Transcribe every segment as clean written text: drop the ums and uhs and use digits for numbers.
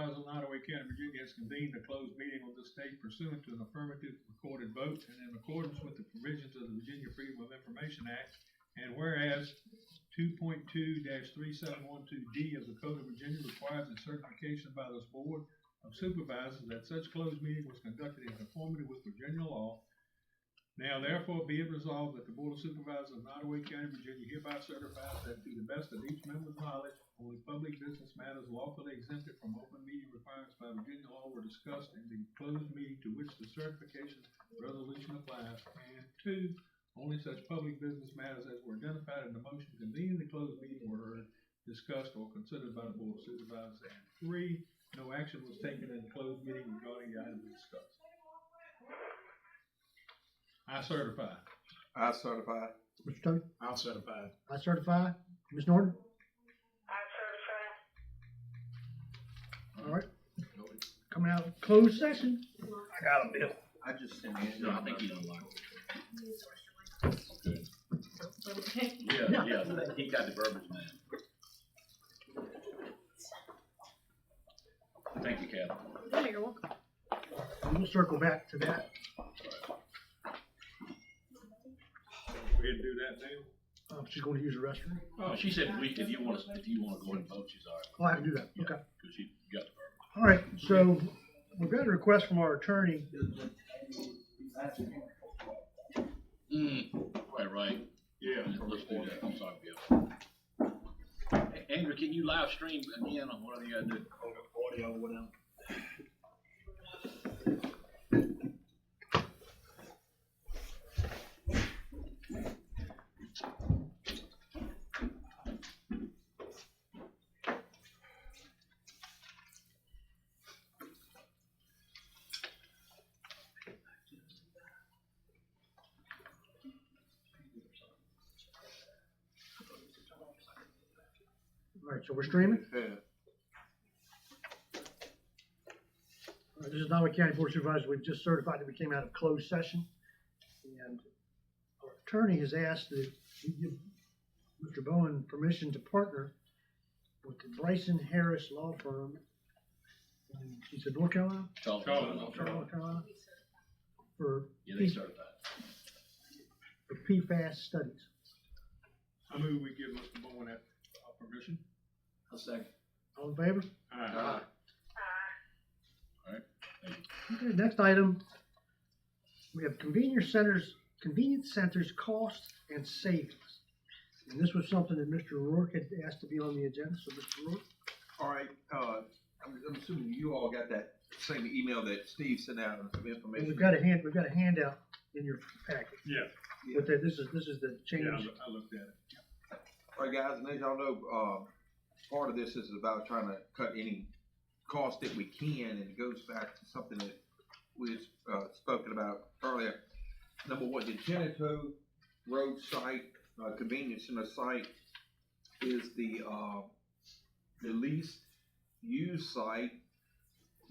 Supervisors of Nottoway County, Virginia has convened a closed meeting on this date pursuant to an affirmative recorded vote and in accordance with the provisions of the Virginia Freedom of Information Act. And whereas 2.2-3712D of the Code of Virginia requires a certification by this Board of Supervisors that such closed meeting was conducted in conformity with Virginia law. Now therefore be it resolved that the Board of Supervisors of Nottoway County, Virginia hereby certifies that to the best of each member's knowledge, only public business matters lawfully exempted from open meeting requirements by Virginia law were discussed in the closed meeting to which the certification resolution applies. And 2, only such public business matters as were identified in the motion convening the closed meeting were heard, discussed, or considered by the Board of Supervisors. And 3, no action was taken in the closed meeting regarding the items discussed. I certify. I certify. Mr. Tony? I'll certify. I certify. Ms. Norton? I certify. All right. Coming out of closed session. I got a bill. I just sent in. No, I think he's online. Okay. Yeah, he got the verbiage now. Thank you, Kathy. Oh, you're welcome. We'll circle back to that. Go ahead and do that now. She's going to use the restroom. Oh, she said if you want to go ahead and vote, she's all right. Oh, I can do that. Okay. Because she got the verbiage. All right. So we've got a request from our attorney. Right. Yeah. Let's do that. I'm sorry, Bill. Hey, Andrew, can you live stream again on whatever you gotta do? Audio or whatever. All right. So we're streaming. Yeah. This is Nottoway County Board of Supervisors. We've just certified that we came out of closed session. And our attorney has asked that we give Mr. Bowen permission to partner with the Bryson Harris Law Firm. And she said North Carolina? Charlotte. North Carolina. For Yeah, they certified. PFAS studies. I move we give Mr. Bowen that permission. A second. All in favor? Aye. Okay, next item, we have convenience centers cost and savings. And this was something that Mr. Rourke had asked to be on the agenda, so Mr. Rourke. All right, I'm assuming you all got that same email that Steve sent out and some And information. we've got a handout in your packet. Yeah. But this is the change. Yeah, I looked at it. All right, guys, and as y'all know, part of this is about trying to cut any cost that we can, and it goes back to something that we spoken about earlier. Number one, the Genito Road site, convenience center site, is the least used site,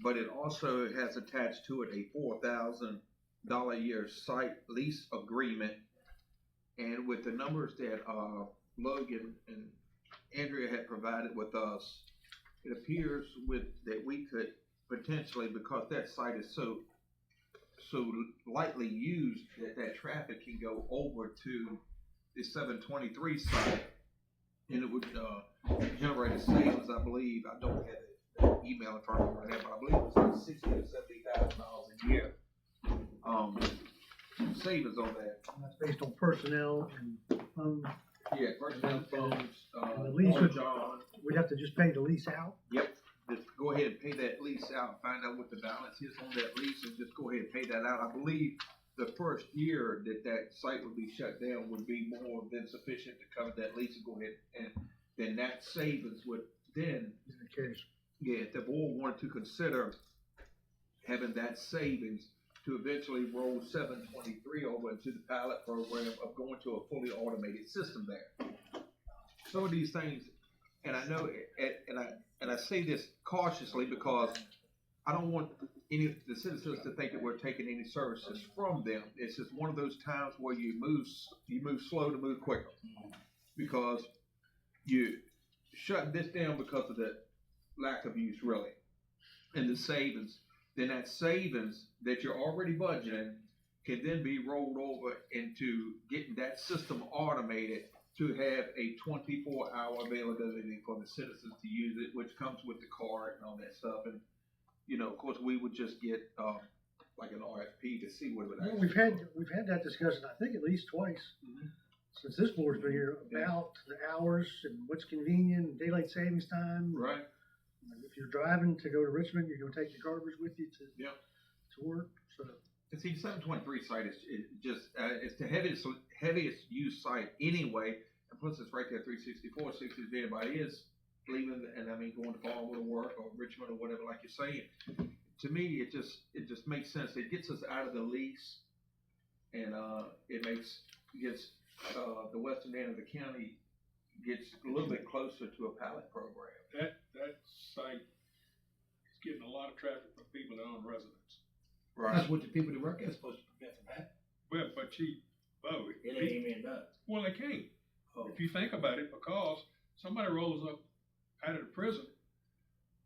but it also has attached to it a $4,000 a year site lease agreement. And with the numbers that Logan and Andrea had provided with us, it appears that we could potentially, because that site is so lightly used, that traffic can go over to the 723 site, and it would generate a savings. I believe, I don't have the email in front of me right now, but I believe it's like $60,000 to $70,000 a year savings on that. And that's based on personnel and phone. Yeah, personnel phones. And the lease would, John. we'd have to just pay the lease out. Yep, just go ahead and pay that lease out, find out what the balance is on that lease, and just go ahead and pay that out. I believe the first year that site would be shut down would be more than sufficient to cover that lease, and go ahead and then that savings would then, In the case. yeah, if the board wanted to consider having that savings to eventually roll 723 over into the pilot program of going to a fully automated system there. Some of these things, and I know, and I say this cautiously because I don't want the citizens to think that we're taking any services from them. It's just one of those times where you move slow to move quicker, because you shut this down because of the lack of use, really. and the savings, then that savings that you're already budgeting can then be rolled over into getting that system automated to have a 24-hour availability for the citizens to use it, which comes with the card and all that stuff. And, you know, of course, we would just get, like an RFP to see what it would Well, actually. we've had that discussion, I think at least twice, Mhm. since this board's been here, about the hours and what's convenient, daylight savings time. Right. If you're driving to go to Richmond, you're gonna take your garbage with you Yep. to work, so. And see, 723 site is just, it's the heaviest used site anyway, and plus it's right there, 364, 60, if anybody is leaving, and I mean, going to Baltimore to work, or Richmond, or whatever, like you're saying. To me, it just makes sense. It gets us out of the lease, and, gets the western end of the county gets a little bit closer to a pilot program. That site is getting a lot of traffic from people that own residents. That's what the people that work there are supposed to prevent from happening. Well, but Chief Bo, It ain't even being done. well, they can't. Oh. If you think about it, because somebody rolls up out of the prison,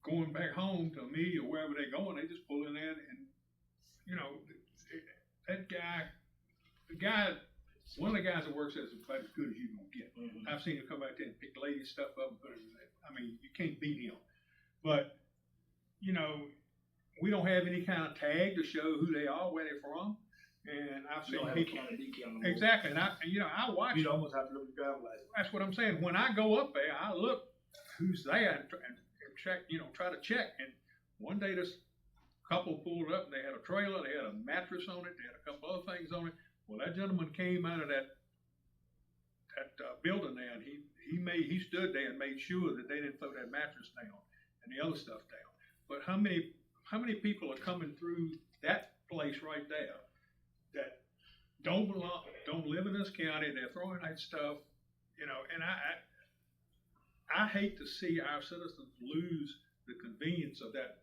going back home to me or wherever they're going, they just pull in there and, you know, that guy, one of the guys that works there is about as good as you gonna get. Mhm. I've seen him come out there and pick ladies' stuff up and put it in there. I mean, you can't beat him. But, you know, we don't have any kind of tag to show who they are, where they're from. And I've You seen don't have a people. county DK on the board. Exactly, and I watch. You'd almost have to look at the driver's license. That's what I'm saying. When I go up there, I look who's there and check, try to check. And one day this couple pulled up and they had a trailer, they had a mattress on it, they had a couple other things on it. Well, that gentleman came out of that building there, and he stood there and made sure that they didn't throw that mattress down and the other stuff down. But how many people are coming through that place right there that don't live in this county? They're throwing that stuff, and I hate to see our citizens lose the convenience of that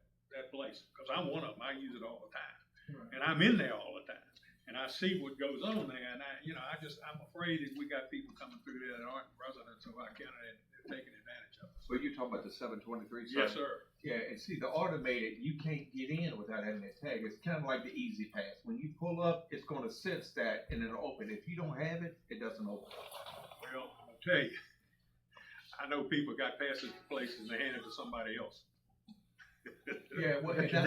place, because I'm one of them. I use it all the time, Right. and I'm in there all the time, and I see what goes on there, and I'm afraid that we got people coming through there that aren't residents of our county and they're taking advantage of us. But you're talking about the 723 site? Yes, sir. Yeah, and see, the automated, you can't get in without having a tag. It's kind of like the Easy Pass. When you pull up, it's going to sense that and it'll open. If you don't have it, it doesn't open. Well, I'll tell you, I know people got past this place and they hand it to somebody else. Yeah, well, Got your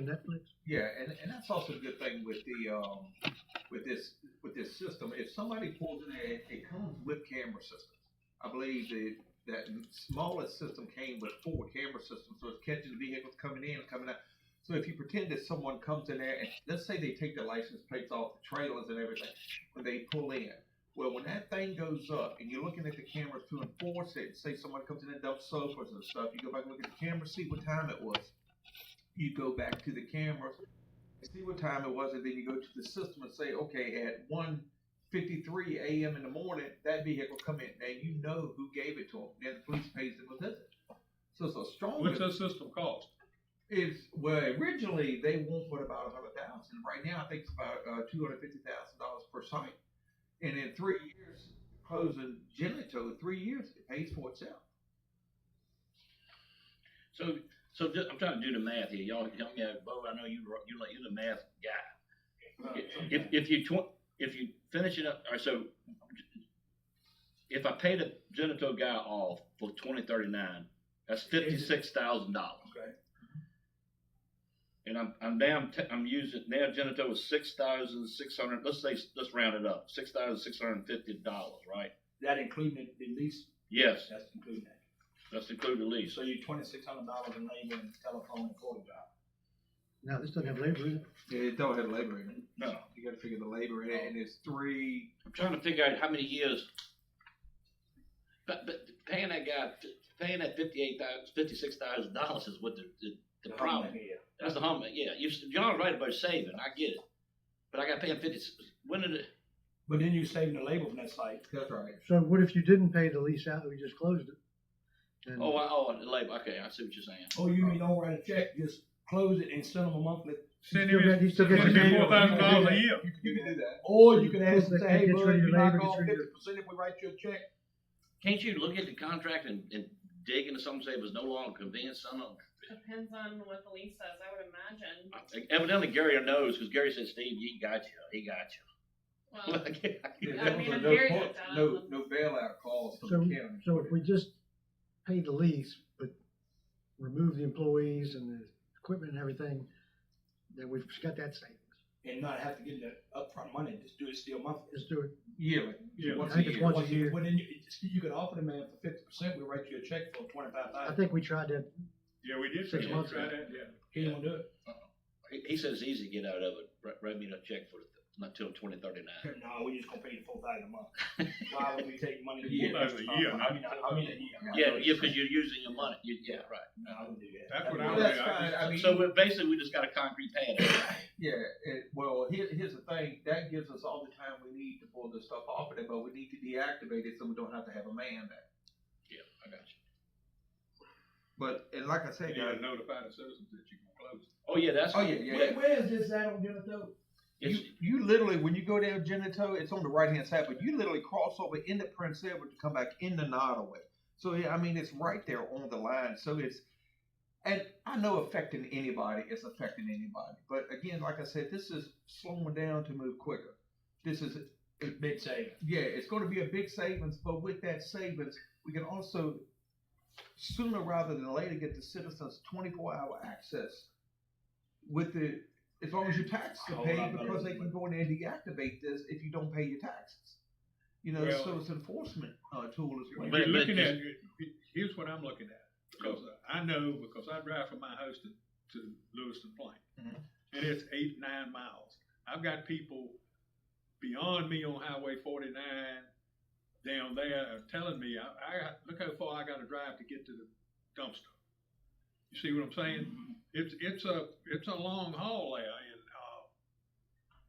Netflix? yeah, and that's also a good thing with the with this system. If somebody pulls in there, it comes with camera systems. I believe that smallest system came with 4 camera systems, so it's catching the vehicles coming in and coming out. So if you pretend that someone comes in there and let's say they take the license plates off the trailers and everything when they pull in. Well, when that thing goes up and you're looking at the cameras to enforce it, say somebody comes in and dumps sofas and stuff, you go back and look at the camera, see what time it was. You go back to the camera, see what time it was, and then you go to the system and say, okay, at 1:53 a.m. in the morning, that vehicle come in. Now you know who gave it to them. Then the police pays them a visit. So it's a strong. What's that system cost? Well, originally they won't put about $100,000. Right now, I think it's about $250,000 per site. And in 3 years, closing Genito, 3 years, it pays for itself. So I'm trying to do the math here. Y'all got, Bo, I know you're the math guy. If you finish it up, all right, so if I pay the Genito guy off for 2039, that's $56,000. Okay. And I'm using now Genito is $6,600. Let's round it up, $6,650, right? That including the lease? Yes, That's including that. let's include the lease. So you're $2,600 in labor and telephone and photo job. No, this doesn't have labor in it. Yeah, it don't have labor in it. No. You got to figure the labor in it, and it's 3. I'm trying to figure out how many years. But paying that guy, paying that $56,000 is what the problem. Yeah. That's the humble. Yeah, John's right about saving. I get it, but I got to pay him 50. When did it? But then you're saving the labor from that site. That's right. So what if you didn't pay the lease out, we just closed it? Then- The labor. Okay, I see what you're saying. Oh, you mean don't write a check, just close it and send them a monthly? Send still got- him he still gets his annual- $4,000 a year. You can do that. Or you can ask them, They say, hey, get bud, rid of your you knock labor, off get rid of 50% if we write you a check. Can't you look at the contract and dig into something and say it was no longer convenient? Depends on what the lease says, I would imagine. Evidently Gary knows, cause Gary said, Steve, he got you. Well, Yeah, I there mean, was I'm no very point- good at no bailout clause for So, the county. so if we just pay the lease, but remove the employees and the equipment and everything, then we've got that savings. And not have to get the upfront money, just do it still monthly. Just do it. Yearly. Yeah. Once I think a it's year. once a year. But then you could offer the man for 50%, we write you a check for 25,000. I think we tried that. Yeah, we did 6 try months that, ago. yeah. He didn't wanna do it. He says it's easy to get out of it. Write me a check for not till 2039. No, we just gonna pay you $4,000 a month. Why would we take money a year? $4,000 a year. I mean a year. Yeah, cause you're using your money. Yeah, right. No, I wouldn't do that. That's what I Well, would that's do. fine, I mean. Basically, we just got a concrete pad. Yeah, well, here's the thing, that gives us all the time we need to pull this stuff off of it, but we need to deactivate it so we don't have to have a man there. Yeah, I got you. But, and like I You said, gotta guys, notify the citizens that you're gonna close it. Oh, yeah, that's. oh, yeah. Where is this at on Genito? You literally, when you go down Genito, it's on the right-hand side, but you literally cross over into Prince Edward to come back into Nottoway. So, yeah, I mean, it's right there on the line, so it's, and I know affecting anybody is affecting anybody, but again, like I said, this is slowing down to move quicker. This is, Big savings. yeah, it's gonna be a big savings, but with that savings, we can also, sooner rather than later, get the citizens 24-hour access with the, as long as your taxes A are whole paid, lot better because than they can go in there and deactivate this if you don't pay your taxes. You know, Well- so it's an enforcement, tool as well. If But- you're but looking at, just- here's what I'm looking at, because I know, because I drive from my house to Lewiston Plain. Mhm. And it's 8-9 miles. I've got people beyond me on Highway 49 down there telling me, look how far I gotta drive to get to the dumpster. You see what I'm saying? It's a long haul there, and,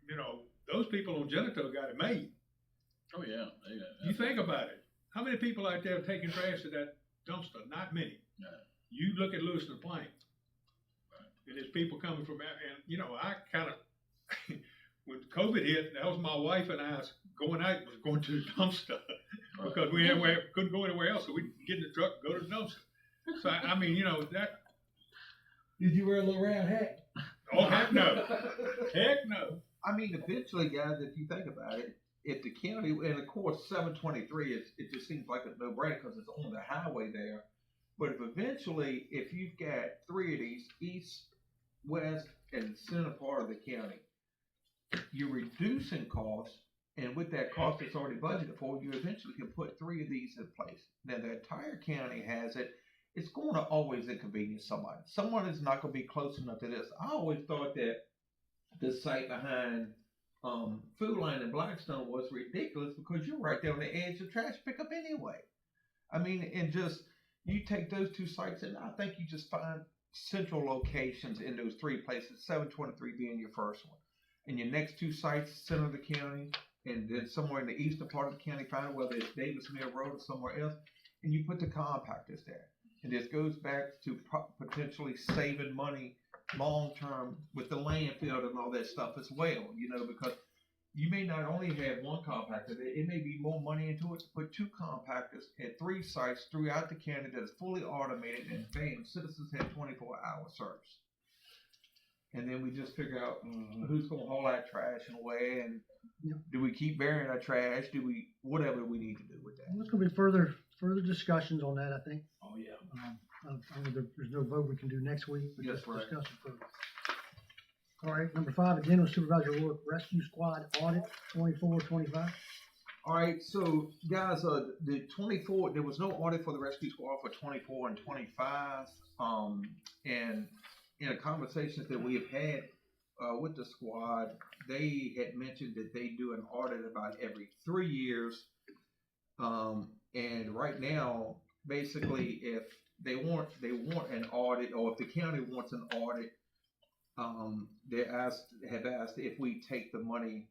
you know, those people on Genito got it made. Oh, yeah. You think about it. How many people out there taking trash to that dumpster? Not many. No. You look at Lewiston Plain. And there's people coming from there, and, you know, I kinda, when COVID hit, that was my wife and I going to the dumpster. Because we couldn't go anywhere else, so we'd get in the truck, and go to the dumpster. So, I mean, you know, that, Did you wear a little round hat? oh, heck no. Heck no. I mean, eventually, guys, if you think about it, if the county, and of course, 723, it just seems like a no-brainer because it's on the highway there. But if you've got 3 of these, east, west, and center part of the county, you're reducing costs, and with that cost that's already budgeted for, you eventually can put 3 of these in place. Now, the entire county has it. It's going to always inconvenience somebody. Someone is not going to be close enough to this. I always thought that the site behind Food Line in Blackstone was ridiculous because you're right there on the edge of trash pickup anyway. I mean, and just you take those 2 sites, and I think you just find central locations in those 3 places. 723 being your first one, and your next 2 sites, center of the county, and then somewhere in the eastern part of the county, find out whether it's Davis Mill Road or somewhere else, and you put the compactors there. And this goes back to potentially saving money long term with the landfill and all that stuff as well, you know, because you may not only have 1 compactor, it may be more money into it to put 2 compactors at 3 sites throughout the county that is fully automated, and bam, citizens have 24-hour service. And then we just figure out who's going to haul our trash away, and do we keep burying our trash? Do we, whatever we need to do with that. There's gonna be further discussions on that, I think. Oh, yeah. There's no vote we can do next week, but Yes, just right. discuss it further. All right, number 5, General Supervisor Work Rescue Squad Audit 24-25. All right, so guys, the 24, there was no audit for the rescue squad for 24 and 25. And in a conversations that we have had with the squad, they had mentioned that they do an audit about every 3 years. And right now, basically, if they want an audit, or if the county wants an audit, they have asked if we take the money,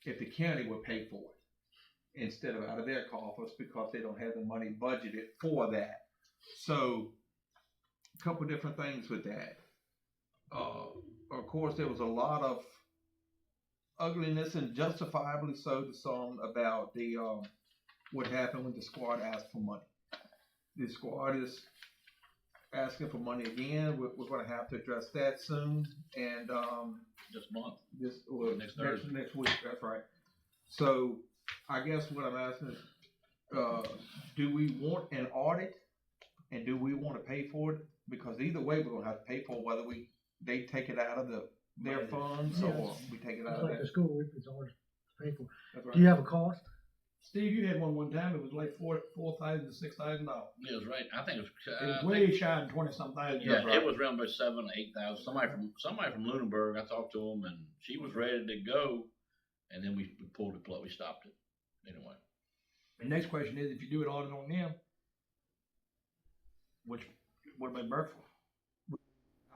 if the county would pay for it instead of out of their coffers, because they don't have the money budgeted for that. So, a couple different things with that. Of course, there was a lot of ugliness, and justifiably so to some, about the what happened when the squad asked for money. The squad is asking for money again. We're gonna have to address that soon, and, This month. next Thursday. next week, that's right. So, I guess what I'm asking is, do we want an audit, and do we wanna pay for it? Because either way, we're gonna have to pay for it, whether they take it out of their funds, Yeah, or we take it out It's of like the that. school, it's always paid for. That's Do right. you have a cost? Steve, you had one time, it was like $4,000 to $6,000. Yeah, it was right, I think it was. It was I way think- shy of 20-some thousand. Yeah, it was around about 7,000 or 8,000. Somebody from Lunenburg, I talked to him, and she was ready to go, and then we pulled the plug, we stopped it. Anyway, The next question is, if you do an audit on them, what about Burkeville?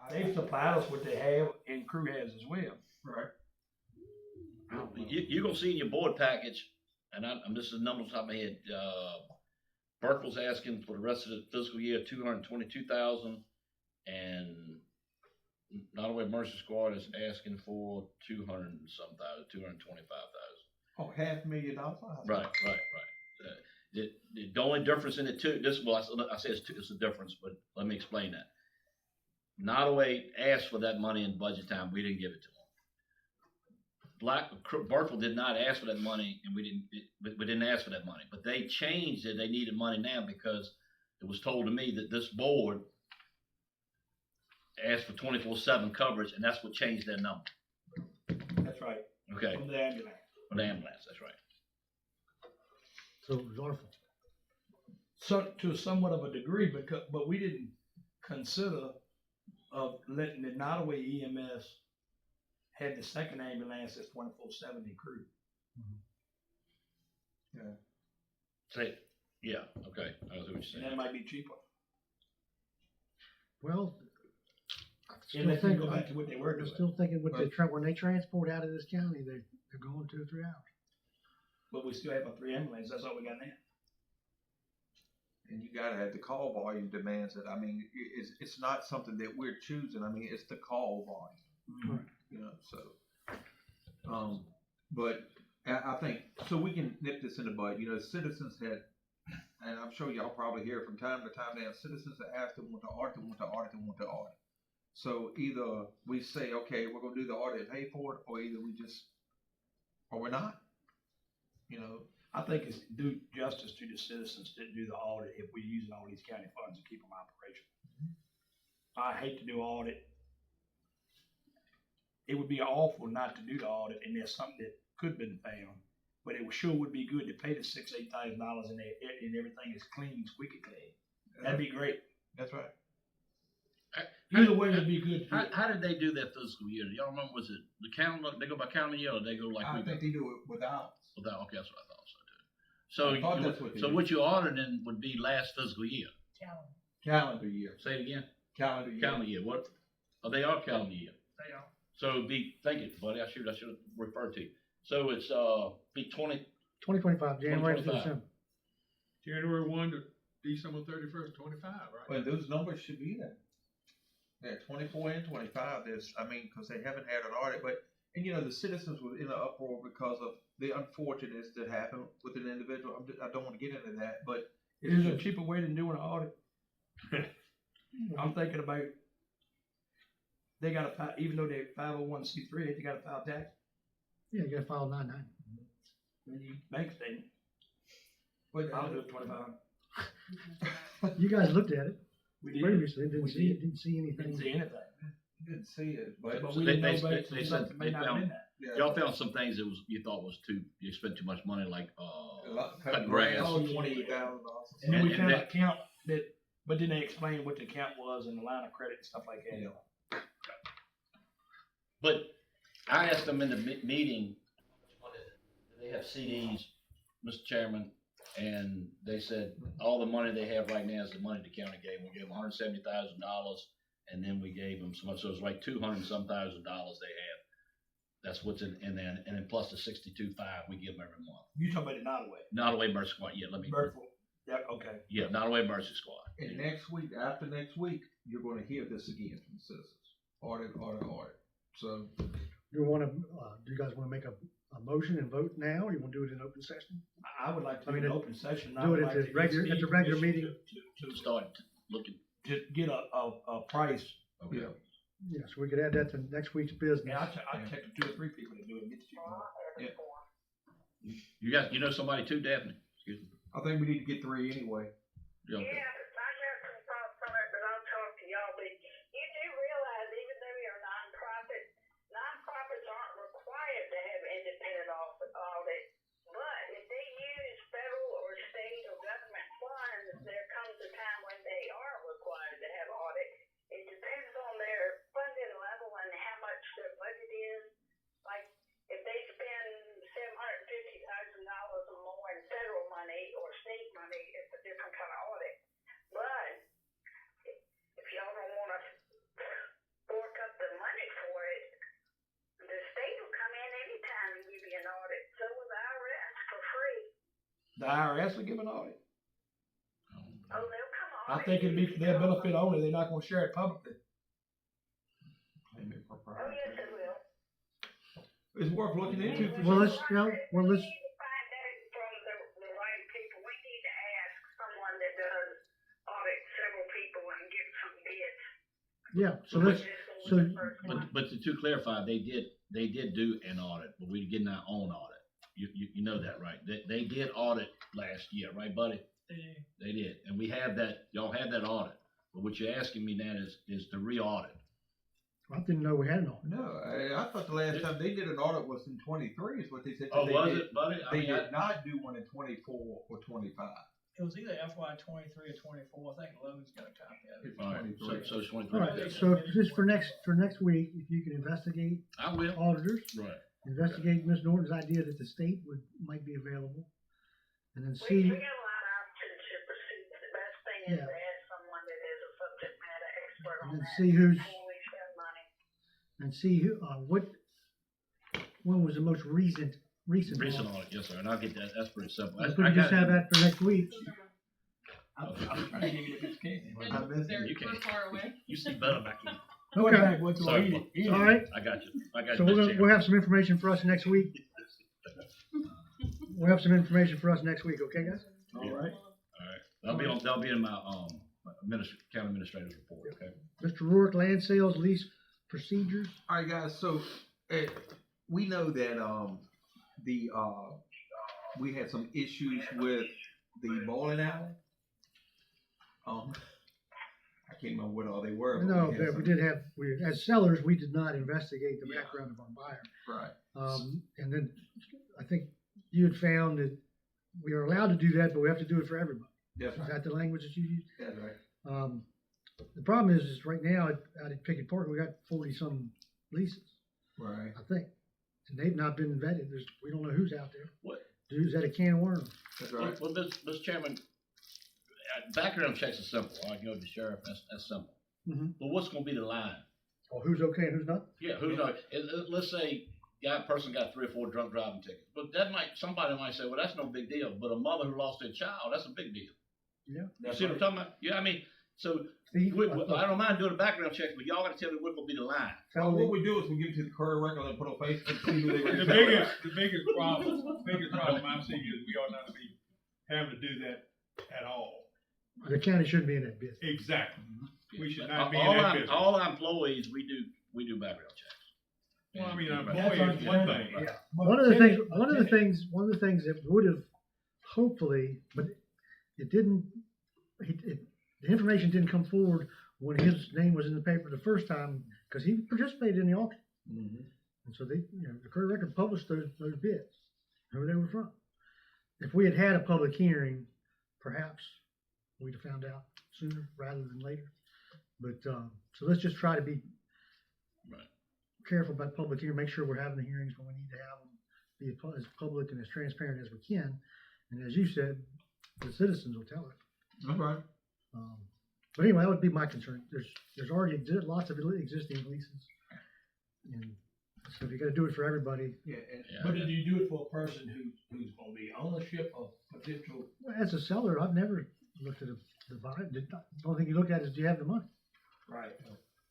They supplied us what they have, and crew has as well. Right. you're gonna see in your board package, and I'm this is numbers off the top of my head. Burkeville's asking for the rest of the fiscal year 222,000, and Nottoway Mercy Squad is asking for 200 and some thousand, 225,000. Oh, $500,000? Right. The only difference in the two, I say it's a difference, but let me explain that. Nottoway asked for that money in budget time, we didn't give it to them. Burkeville did not ask for that money, and we didn't ask for that money, but they changed it, they needed money now because it was told to me that this board asked for 24/7 coverage, and that's what changed their number. That's right, Okay, from the ambulance. for the ambulance, that's right. So it was awful. So, to somewhat of a degree, but we didn't consider of letting the Nottoway EMS had the second ambulance that's 24/7 in crew. Say, yeah, okay, I know what you're And saying. that might be cheaper. Well, I And still they can think, go back to what they were I'm doing. still thinking with when they transport out of this county, they're going 2 or 3 hours. But we still have a 3 ambulance, that's all we got now. And you gotta have the call volume demands it. I mean, it's not something that we're choosing. I mean, it's the call volume. You know, so, but I think, so we can nip this in the bud, you know, citizens had, and I'm sure y'all probably hear from time to time, they have citizens that ask them want to audit, So either we say, okay, we're gonna do the audit and pay for it, or either or we're not, you know. I think it's do justice to the citizens that do the audit if we're using all these county funds to keep them operational. I hate to do audit. It would be awful not to do the audit, and there's something that could have been found, but it sure would be good to pay the $6,000-8,000 and everything is clean, squeaky clean. That'd be great. That's right. Either way would be good. How did they do that fiscal year? Do y'all remember, was it the calendar, they go by calendar year, or they go like I we go? think they do it without. Without, okay, that's what I thought so too. I thought that's what they So did. what you audited would be last fiscal year. Calendar year. Say it again. Calendar year. Calendar year. What? Oh, they are calendar year. They are. So it'd be, thank you, buddy. I should have referred to you. So it's be 2025, January to 2025. December. January 1 to December 31st, 25, right? Well, those numbers should be there. Yeah, 24 and 25, because they haven't had an audit, and you know, the citizens were in an uproar because of the unfortunates that happened with an individual. I don't want to get into that, but Is there a cheaper way than doing an audit? I'm thinking about, they gotta file, even though they're 501c3, they gotta file tax. Yeah, you gotta file 99. When you bank statement, but I'll do it 25. You guys looked at it We did. previously, We didn't see anything. Didn't see anything. didn't see it, but But So we they- didn't know they- about they some said stuff that may they not have found- been there. yeah, y'all found some things that you thought was you spent too much money, like cutting grass. grass, $28,000. And then we And found that- an account but then they explained what the account was and the line of credit and stuff like that. Yeah. But I asked them in the meeting, do they have CDs, Mr. Chairman? And they said, all the money they have right now is the money the county gave. We gave them $170,000, and then we gave them so much, so it's like $200-some thousand they have. That's what's in there, and then plus the $62,500 we give them every month. You talking about the Nottoway? Nottoway Mercy Squad, yeah, Burkeville. Yeah, okay. yeah, Nottoway Mercy Squad. And after next week, you're gonna hear this again from the citizens. Audit. So, Do you guys wanna make a motion and vote now, or you wanna do it in open session? I would like to I do mean, an open session. do it at the regular meeting. To start looking, to get a price. Okay. Yeah. Yes, we could add that to next week's business. Yeah, I checked 2 or 3 people that do it, get you. You guys, you know somebody too, Daphne? Excuse me. I think we need to get 3 anyway. Yeah, okay. Yeah, I got some thoughts on it, but I'll talk to y'all. But you do realize, even though you're a nonprofit, nonprofits aren't required to have independent audit. But if they use federal or state or government funds, there comes a time when they are required to have audit. It depends on their funding level and how much their budget is. Like, if they spend $750,000 or more in federal money or state money, it's a different kind of audit. But if y'all don't want to fork up the money for it, the state will come in anytime and give you an audit. So will the IRS for free. The IRS will give an audit. Oh, they'll come on. I think it'd be for their benefit only, they're not gonna share it publicly. Oh, yes, it will. It's worth looking into for Well, sure. let's, you know, well, We let's, need to find out from the right people. We need to ask someone that does audit several people and get some bids. yeah, so let's, so, But to clarify, they did do an audit, but we're getting our own audit. You know that, right? They did audit last year, right, buddy? They did, and we have that, y'all have that audit. But what you're asking me now is to re-audit. I didn't know we had an audit. No, I thought the last time they did an audit was in 23 is what they said. Oh, They was did- it, buddy? I They mean, did not do one in 24 or 25. It was either FY 23 or 24. I think Logan's got a copy of it. It's All right, 23. so it's All 23. right, so just for next week, if you can investigate I will. auditors, Right. investigate Ms. Norton's idea that the state might be available, and then We see, got a lot of options to pursue. The best thing is Yeah. to ask someone that is a subject matter expert and on then that see who's, before we spend money. and see who, when was the most recent Recent audit. audit, yes, sir, and I'll get that, that's pretty simple. If I we just got have it. that for next week. I'm trying to give you a piece of candy. I missed They're, You we're can't. far away. You see better back in. Go Okay. back, what you Sorry, eat it, eat All it. right, I got you, so Mr. we'll have some information for us next week. We'll have some information for us next week, okay, guys? All right. Alright, that'll be in my, county administrator's report, okay? Mr. Rourke, land sales, lease procedures. All right, guys. So we know that we had some issues with the bowling alley. I can't remember what all they were. but No, had but some- we did have, as sellers, we did not investigate the Yeah. background of our buyer. Right. And then I think you had found that we are allowed to do that, but we have to do it for everybody. That's Is right. that the language that you used? That's right. The problem is right now out at Pickett Park, we got 40-some leases, Right. I think. And they've not been vetted. We don't know who's out there. What? Who's at a can of worms. That's Well, right. Mr. Chairman, background checks are simple, I can go to the sheriff, that's simple. Mhm. But what's gonna be the line? Or who's okay and who's not? Yeah, who's not, let's say, person got 3 or 4 drunk driving tickets, but somebody might say, well, that's no big deal, but a mother who lost their child, that's a big deal. Yeah. You see what I'm talking about? Yeah, I mean, so, Steve, I don't mind doing the background checks, but y'all gotta tell me what's gonna be the line. Well, what we do is we give it to the courier record and put on Facebook, see who they The reach out. biggest problem I see is we ought not to be having to do that at all. the county shouldn't be in that business. Exactly. We should not All be in that our- business. All our employees, we do background checks. Well, I mean, And- employee is one thing. Yeah. One of the things that would have hopefully, but it didn't, the information didn't come forward when his name was in the paper the first time, because he participated in the auction. Mhm. And so the Courier Record published those bids, who they were from. If we had had a public hearing, perhaps we'd have found out sooner rather than later. But, so let's just try to be Right. careful about public hearing, make sure we're having the hearings when we need to have them, be as public and as transparent as we can. And as you said, the citizens will tell us. That's right. But anyway, that would be my concern. There's already lots of existing leases. And so if you gotta do it for everybody, Yeah. Yeah. But did you do it for a person who's gonna be ownership of potential? as a seller, I've never looked at the buyer. The only thing you look at is, do you have the money? Right.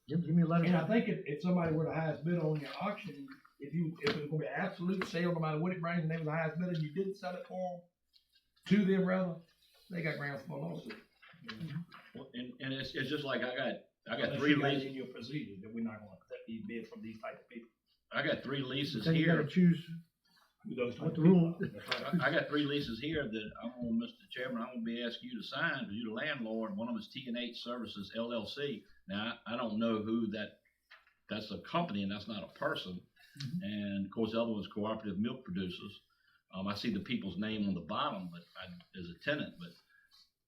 Give me a letter. And I think if somebody were the highest bidder on your auction, if it was gonna be absolute sale, no matter what it brings, and they were the highest bidder, you didn't sell it for them, to them rather, they got grounds for a lawsuit. And it's just like I got Unless three you got it leases, in your procedure that we're not gonna accept these bids from these type of people. I got 3 leases Then you gotta here. choose Who those type what of the people rule. are. That's right. I got 3 leases here that I'm gonna, Mr. Chairman, I'm gonna be asking you to sign, because you're the landlord. One of them is T&H Services LLC. Now, I don't know who that's a company and that's not a person. And of course, the other one's Cooperative Milk Producers. I see the people's name on the bottom, but as a tenant, but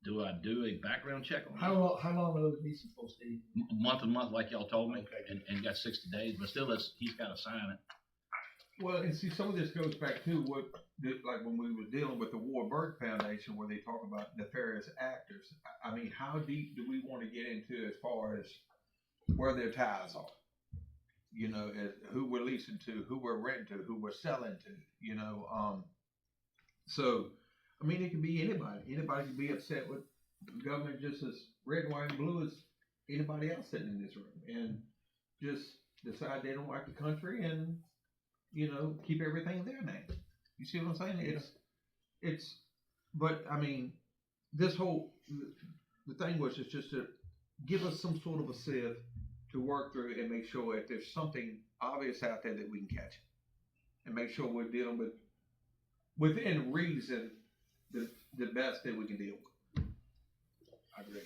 do I do a background check on How that? long are those leases supposed to be? Month and month, like y'all told me, Okay. and got 60 days, but still, he's gotta sign it. Well, and see, some of this goes back to like when we were dealing with the Warburg Foundation, where they talk about nefarious actors. I mean, how deep do we want to get into as far as where their ties are? You know, as who we're leasing to, who we're renting to, who we're selling to, you know, so, I mean, it can be anybody. Anybody can be upset with the government just as red, white, and blue as anybody else sitting in this room, and just decide they don't like the country and, you know, keep everything in their name. You see what I'm saying? But I mean, this whole, the thing was just to give us some sort of a sieve to work through and make sure if there's something obvious out there that we can catch it. And make sure we're dealing with, within reason, the best that we can deal with. I agree.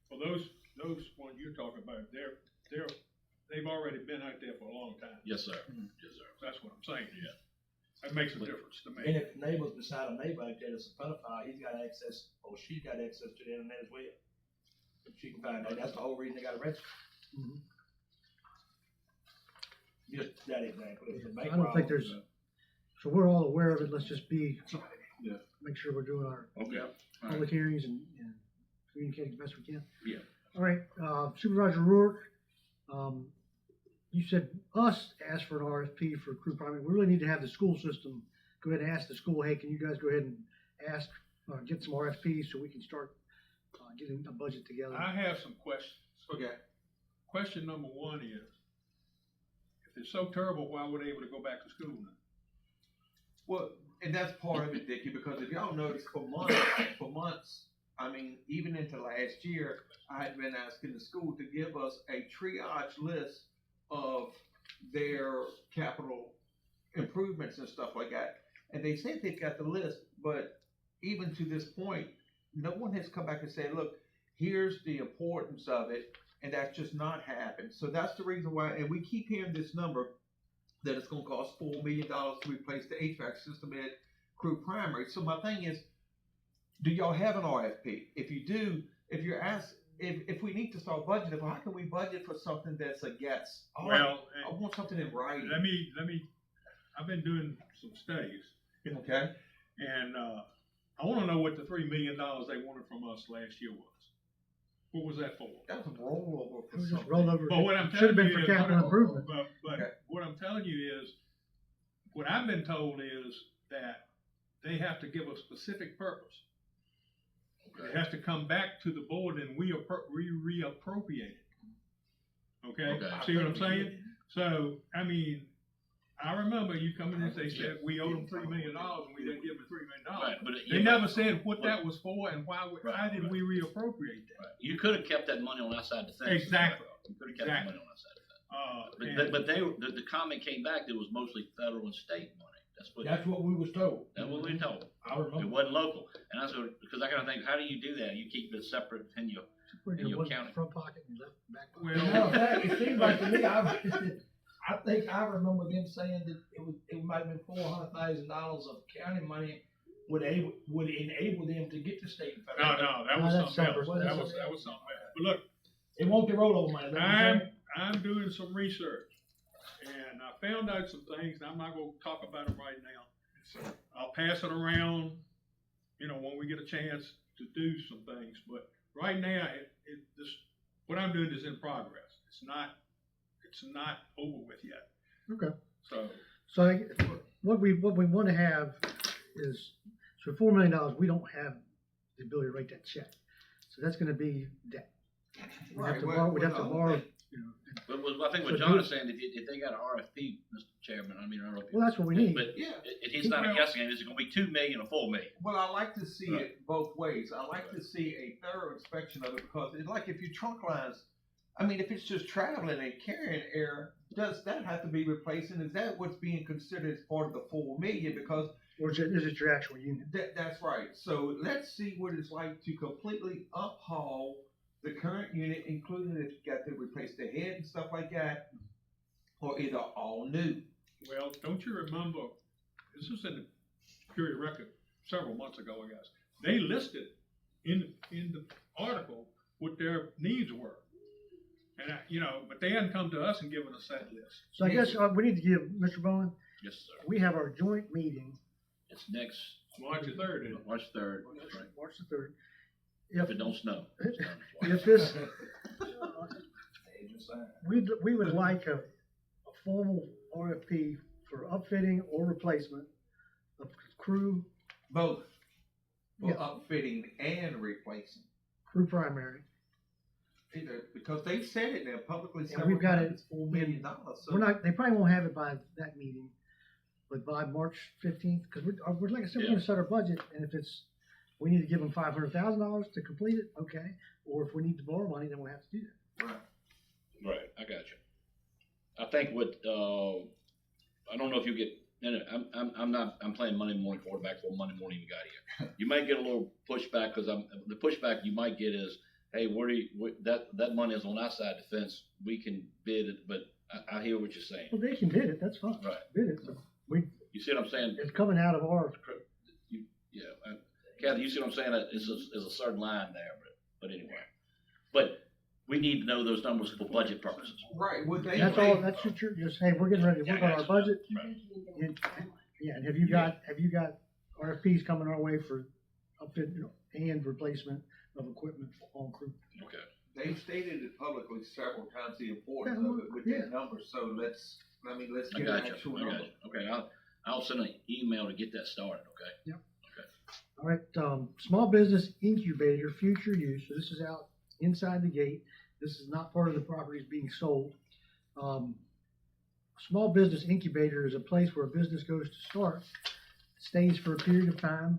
Well, those ones you're talking about, they've already been out there for a long time. Yes, sir. Yes, sir. That's what I'm saying. Yeah. That makes a difference to And me. if neighbors beside a neighbor out there that's a pedophile, he's got access, or she's got access to the internet as well. If she can find out, that's the whole reason they got arrested. Just that example. If the bank I don't think robbers, there's, so we're all aware of it, let's just Yeah. make sure we're doing our Okay. public hearings and communicating the best we can. Yeah. All right, Supervisor Rourke, you said us ask for an RFP for crew primary. We really need to have the school system go ahead and ask the school, hey, can you guys go ahead and ask, get some RFPs so we can start getting a budget together? I have some questions. Okay. Question number 1 is, if it's so terrible, why were they able to go back to school now? Well, and that's part of it, Dickie, because if y'all notice, for months, I mean, even into last year, I had been asking the school to give us a triage list of their capital improvements and stuff like that. And they said they've got the list, but even to this point, no one has come back and said, look, here's the importance of it, and that's just not happened. So that's the reason why, and we keep hearing this number, that it's gonna cost $4 million to replace the HVAC system at Crew Primary. So my thing is, do y'all have an RFP? If you do, if you're asked, if we need to start budgeting, how can we budget for something that's a guess? Well, I want something in writing. let me, I've been doing some studies, Okay. and I wanna know what the $3 million they wanted from us last year was. What was that for? That was a rollover It for was just something. roll over. But what I'm Should have telling been you for is, capital improvement. but Okay. what I'm telling you is, what I've been told is that they have to give a specific purpose. It has to come back to the board and we reappropriate it. Okay? Okay. See what I'm saying? So, I mean, I remember you coming in and they said we owed them $3 million and we didn't give them $3 million. Right, but They never said what that was for and why, how did we reappropriate that? Right. You could have kept that money on outside the fence. Exactly. You could have kept that money on outside the fence. And- But the comment came back that it was mostly federal and state money. that's what we was told. That's what we were told. I It remember. wasn't local. And I said, because I gotta think, how do you do that? You keep it separate in your, in your county. Front pocket and left back pocket. Well, No, in fact, it seems like to me, I think I remember them saying that it might have been $400,000 of county money would enable them to get the state and federal. No, that was No, that's something else. separate. That was something else. But look, It won't be rollover money. is that what you're saying? I'm doing some research, and I found out some things, and I'm not gonna talk about them right now. I'll pass it around, you know, when we get a chance to do some things, but right now, what I'm doing is in progress. It's not over with yet. Okay. So, What we want to have is, so $4 million, we don't have the ability to write that check. So that's gonna be debt. We'd have to borrow, you know, But I think So what John do- is saying, if they got an RFP, Mr. Chairman, I mean, I don't know if you. Well, that's what we need. But Yeah. it's not a guessing game, is it gonna be 2 million or 4 million? Well, I like to see Right. it both ways. I like to see a thorough inspection of it because it's like if your trunk lines, I mean, if it's just traveling and carrying air, does that have to be replaced? And is that what's being considered as part of the 4 million? Because Or is it your actual unit? that's right. So let's see what it's like to completely uphaul the current unit, including if you got to replace the head and stuff like that, or either all new. Well, don't you remember, this was in the Curie record several months ago, I guess. They listed in the article what their needs were. And but they hadn't come to us and given us that list. So I guess we need to give, Mr. Bowen, Yes, sir. we have our joint meeting, It's next March the 3rd, isn't it? March 3rd, that's right. March the 3rd. If it don't snow. If this, we would like a formal RFP for upfitting or replacement of crew, Both for Yeah. upfitting and replacing. crew primary. Either, because they said it now publicly And several we've got times, it- it's $4 million. So We're not, they probably won't have it by that meeting, but by March 15th, because we're, like I said, we're gonna set our budget, and if it's, we need to give them $500,000 to complete it, okay, or if we need to borrow money, then we'll have to do that. Right. Right, I got you. I think what, I don't know if you get, I'm playing Monday morning quarterback for Monday morning you got here. You might get a little pushback, cause the pushback you might get is, hey, that money is on our side of the fence, we can bid it, but I hear what you're saying. Well, they can bid it, that's fine. Right. Bid it, so You see what I'm saying? it's coming out of our, Yeah, Kathy, you see what I'm saying? There's a certain line there, but anyway. But we need to know those numbers for budget purposes. Right, well, that's all, that's what you're, just, hey, we're getting ready to Yeah, work I on got our you. budget. Right. Yeah, and have you got RFPs coming our way for upfit and replacement of equipment on crew? Okay. they've stated it publicly several times, the importance Yeah, of it with yeah. their numbers, so let's I get got an you, actual I got number. you. Okay, I'll send an email to get that started, okay? All right, small business incubator, future use, so this is out inside the gate, this is not part of the properties being sold. Small business incubator is a place where a business goes to start, stays for a period of time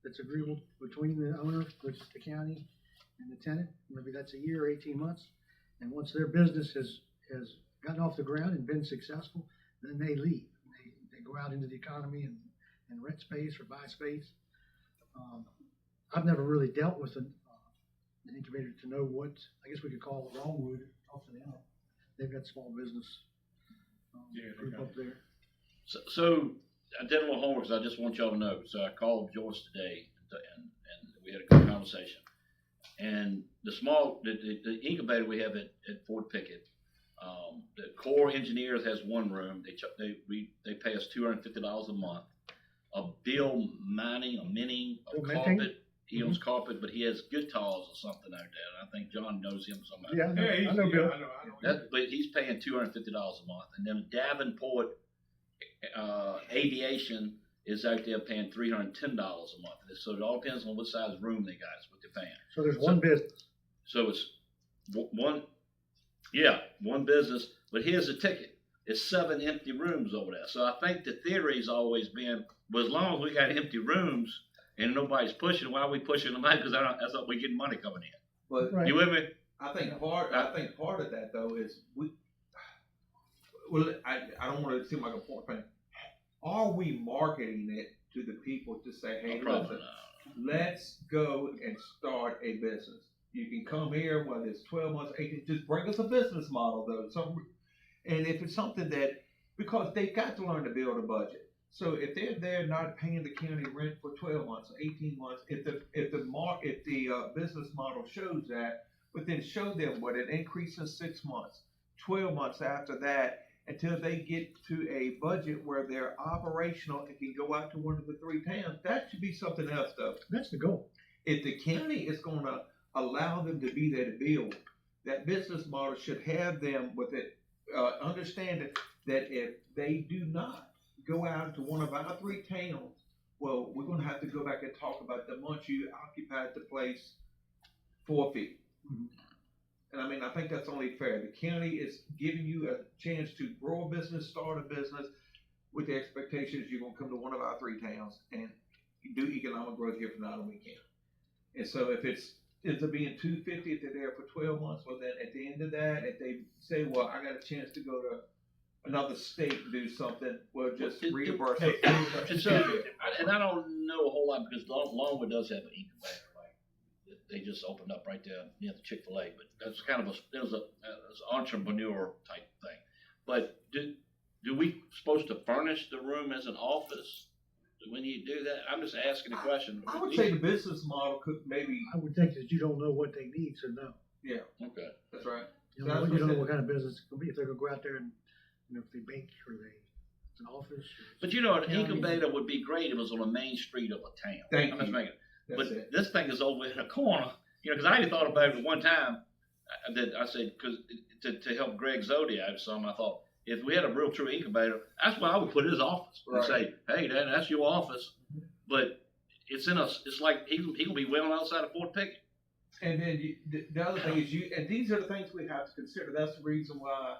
that's agreeable between the owner, which is the county, and the tenant, maybe that's a year or 18 months. And once their business has gotten off the ground and been successful, then they leave. They go out into the economy and rent space or buy space. I've never really dealt with an incubator to know what, I guess we could call it Longwood, talk to them. They've got small business Yeah, they group got up there. So I did a little homework, so I just want y'all to know. So I called Joyce today, and we had a good conversation. And the incubator we have at Fort Pickett, the Corps Engineers has one room. They pay us $250 a month. Bill minting, Bill Minting? carpet. He owns carpet, but he has guitars or something out there. And I think John knows him somehow. Yeah, Yeah, I know Bill. I know. But he's paying $250 a month, and then Davenport Aviation is out there paying $310 a month. So it all depends on what size room they got. Is what they're paying. So there's one business. So it's one business. But here's the ticket: it's 7 empty rooms over there. So I think the theory's always been, well, as long as we got empty rooms and nobody's pushing, why are we pushing them out? Because that's what we get money coming in. But Right. You with me? I think part of that though is I don't want to seem like a point thing. Are we marketing it to the people to say, hey, Probably listen, not. let's go and start a business. You can come here, whether it's 12 months, 18, just bring us a business model though. And if it's something that, because they've got to learn to build a budget. So if they're there not paying the county rent for 12 months, 18 months, if the business model shows that, but then show them what an increase in 6 months, 12 months after that, until they get to a budget where they're operational and can go out to one of the 3 towns. That should be something else though. That's the goal. If the county is going to allow them to be there to build, that business model should have them with it, understanding that if they do not go out to one of our 3 towns, well, we're going to have to go back and talk about the month you occupied the place forfeit. And I mean, I think that's only fair. The county is giving you a chance to grow a business, start a business, with the expectations you're gonna come to one of our 3 towns and do economic growth here for Nottoway County. And so if it's, ends up being $250 if they're there for 12 months, well then at the end of that, if they say, well, I got a chance to go to another state and do something, we'll just reimburse it. And so, and I don't know a whole lot because Longwood does have an incubator, like, they just opened up right there near the Chick-fil-A, but that's kind of it was an entrepreneur type thing. But do we supposed to furnish the room as an office when you do that? I'm just asking a question. I would say the business model could maybe, I would think that you don't know what they need, so no. yeah, Okay. that's right. You don't know what kind of business it's gonna be, if they're gonna go out there and, you know, if they bake or it's an office. But you know, an Yeah, I mean- incubator would be great if it was on the main street of a town. Thank I'm just you. making, That's but it. this thing is over in a corner, you know, because I even thought about it one time that I said, because to help Greg Zodi out some, I thought, if we had a real true incubator, that's where I would put his office and say, hey, that's your office. But it's it's like he gonna be well outside of Fort Pickett. And then the other thing is and these are the things we have to consider. That's the reason why,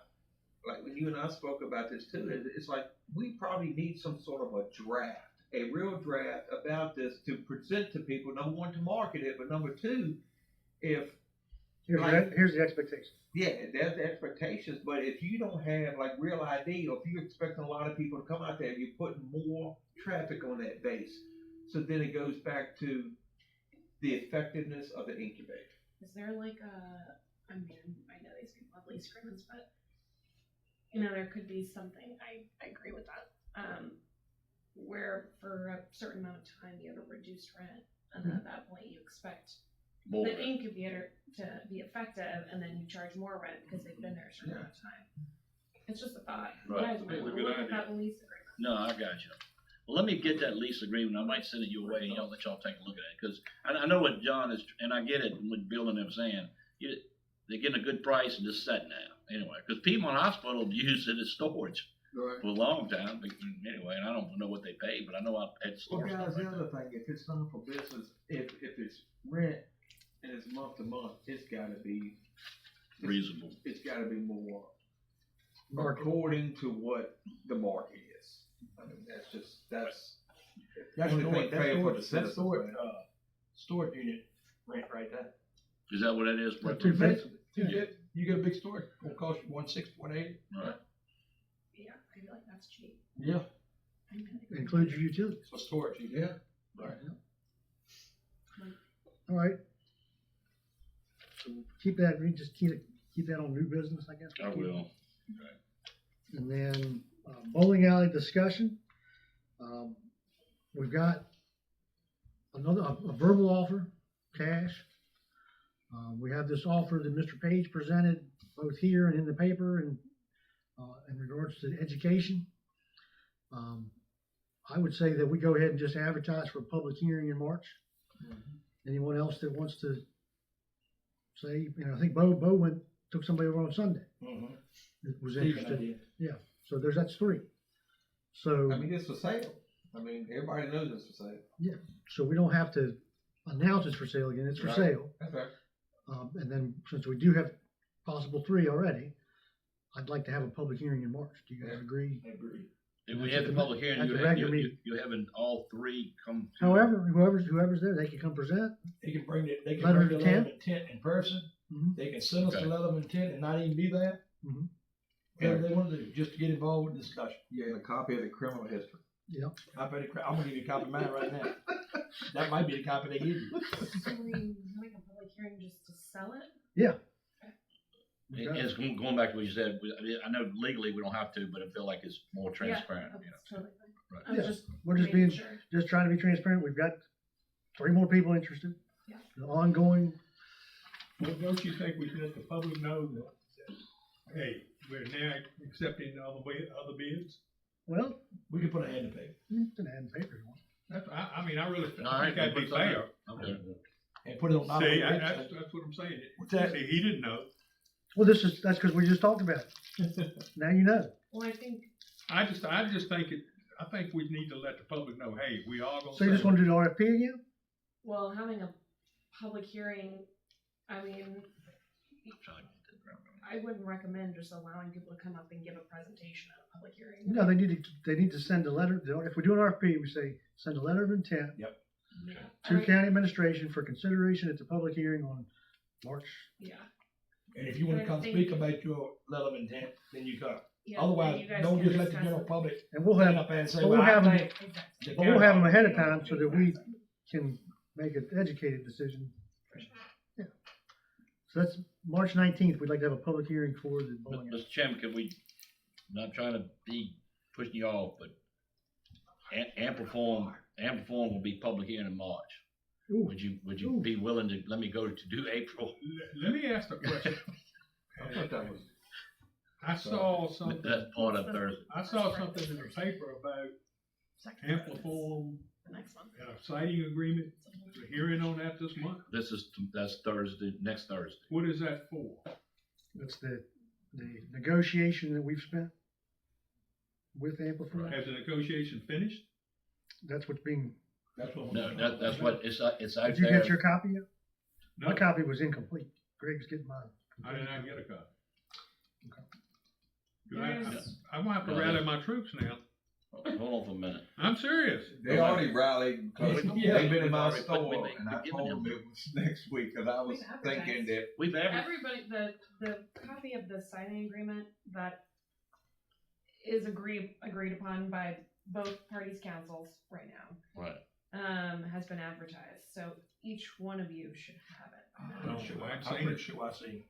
like when you and I spoke about this too, it's like we probably need some sort of a draft, a real draft about this to present to people. Number one, to market it, but number two, if Here's the expectation. yeah, there's the expectations, but if you don't have like real ID, or if you're expecting a lot of people to come out there, you're putting more traffic on that base. So then it goes back to the effectiveness of the incubator. Is there like I mean, I know these people have lease agreements, but you know, there could be something, I agree with that, where for a certain amount of time you have a reduced rent, and then at that point you expect More. the incubator to be effective, and then you charge more rent because they've been there a certain amount of time. It's just a thought. You Right. guys might It's a wanna good look at idea. that lease agreement. No, I got you. Well, let me get that lease agreement. I might send it your way, and y'all let y'all take a look at it. Because I know what John is, and I get it, what Bill and them saying. They're getting a good price and just setting now. Anyway, because Piedmont Hospital used it as storage Right. for a long time. But anyway, and I don't know what they pay, but I know I had to store Well, stuff guys, like the that. other thing, if it's done for business, if it's rent and it's month to month, it's gotta be Reasonable. It's gotta be more Market. according to what the market is. I mean, that's That's only thing fair for the that's citizens, storage, man. storage unit rent right there. Is that what that is? Brett? Two-fifty. You get a big storage, it'll cost you 160, 180. Right. Yeah, I feel like that's cheap. Yeah. I'm gonna agree. Includes your utilities. For storage unit. Yeah. All right. So keep that, we just keep that on new business, I guess. I will. And then bowling alley discussion. We've got a verbal offer, cash. We have this offer that Mr. Page presented both here and in the paper and in regards to education. I would say that we go ahead and just advertise for a public hearing in March. Anyone else that wants to say, you know, I think Bo took somebody over on Sunday that was interested. So that's 3. So, I mean, it's for sale. I mean, everybody knows it's for sale. so we don't have to announce it's for sale again, it's for Right. sale. That's right. And then since we do have possible 3 already, I'd like to have a public hearing in March. Do you guys agree? I agree. If we had the public hearing, That's a regular meeting. you having all 3 come. However, whoever's there, they can come present. They can bring Letter the of letter of intent. intent in person. Mhm. They can send us Okay. the letter of intent and not even be there. Mhm. Whatever they want to do, just to get involved with discussion. Yeah, and a copy of the criminal history. Yep. I'm gonna give you a copy of mine right now. That might be the copy they give you. So we make a public hearing just to sell it? And it's going back to what you said. I know legally we don't have to, but I feel like it's more transparent. Yeah, You know. that's totally fine. Right. I was Yeah, just we're just making being, sure. just trying to be transparent. We've got 3 more people interested. Yeah. The ongoing, Well, don't you think we should let the public know that, hey, we're now accepting other bids? well, We can put an ad in the paper it's an ad in paper. That's, I mean, I really All right, think that'd be put something- fair. Okay. and put it on. See, our that's website. what I'm saying. What's that? See, he didn't know. Well, that's because we just talked about it. Now you know. Well, I think, I just think I think we need to let the public know, hey, we are gonna. So you just want to do the RFP again? well, having a public hearing, I mean, trying to get that right. I wouldn't recommend just allowing people to come up and give a presentation at a public hearing. No, they need to send a letter, if we do an RFP, we say, send a letter of intent Yeah. to Alright, county administration for consideration at the public hearing on March. Yeah. And if you wanna come Thank speak you. about your letter of intent, then you come. Yeah, Otherwise, you guys don't can just let the discuss general it. public And we'll stand have, up and say, but well, we'll have I them, think. Exactly. the but we'll have them county- ahead of time so that we can make an educated decision. Yeah. So that's March 19th, we'd like to have a public hearing for the bowling alley. Mr. Chairman, can we, not trying to be pushing you off, but Ampliform will be public hearing in March. Ooh. Would you Ooh. be willing to let me go to do April? Let me ask a question. I thought that was, I saw something, That's part of Thursday. I saw something in the paper about Second Ampliform The next one. and a siting agreement, the hearing on that this month. That's Thursday, next Thursday. What is that for? That's the negotiation that we've spent with Amplify. Has the negotiation finished? That's what's being, That's what. No, that's what, it's out did there. you get your copy yet? No, My copy was incomplete. Greg's getting mine. I did not get a copy. There's- I'm gonna have to rally my troops now. Hold on for a minute. I'm serious. they already rallied, because Yeah. they've been in my We've already- store, we've and I given told them- them it was next week, cause I was We've advertised. thinking that, We've ever, Everybody, the copy of the signing agreement that is agreed upon by both parties' councils right now, right, has been advertised, so each one of you should have it. No, I'm sure, I've I'm seen pretty it. sure I seen.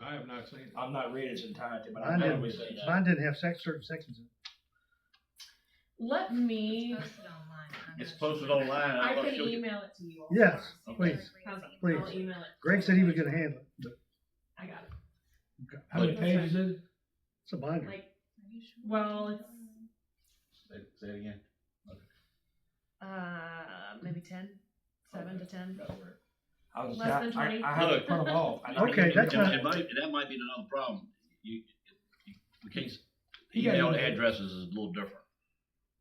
I have not seen it. I'm not read its entirety, but I Mine know didn't, we say that. mine didn't have certain sections in it. Let me, Posted online. I'm it's not sure. posted online. I I'm not can sure you- email it to you all. Yes, So please, how's that? please. I'll email it. Greg said he was gonna handle it, but I got it. How many But- pages is it? it's a binder. Like, Are you sure? well, it's, Say it again. maybe 10, 7 to 10. I was, Less than 20. I have to print them off. I know Okay, you- that's And not- that might be another problem. The case, You gotta email do that. addresses is a little different.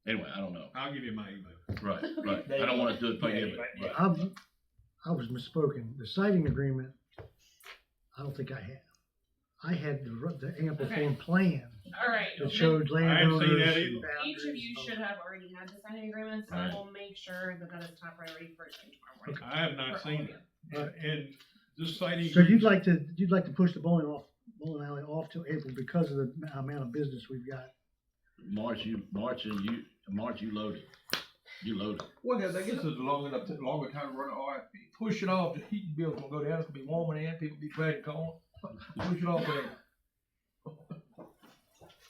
Anyway, I don't know. I'll give you my email. Right, right. I don't wanna do it for you, but, right. I was misspoken. The siting agreement, I don't think I had. I had the Ampliform plan All right. that showed I haven't seen landowners. that and either. Each of boundaries. you should have already had the signing agreement, so I Right. will make sure that that is top priority first thing tomorrow morning. I have not For all seen of it. you. And this siting. So you'd like to push the bowling alley off till April because of the amount of business we've got. March, you loaded. You loaded. well, I guess it's longer time to run an RFP. Push it off, the heating bill's gonna go down, it's gonna be warmer in, people be glad to call. Push it off there.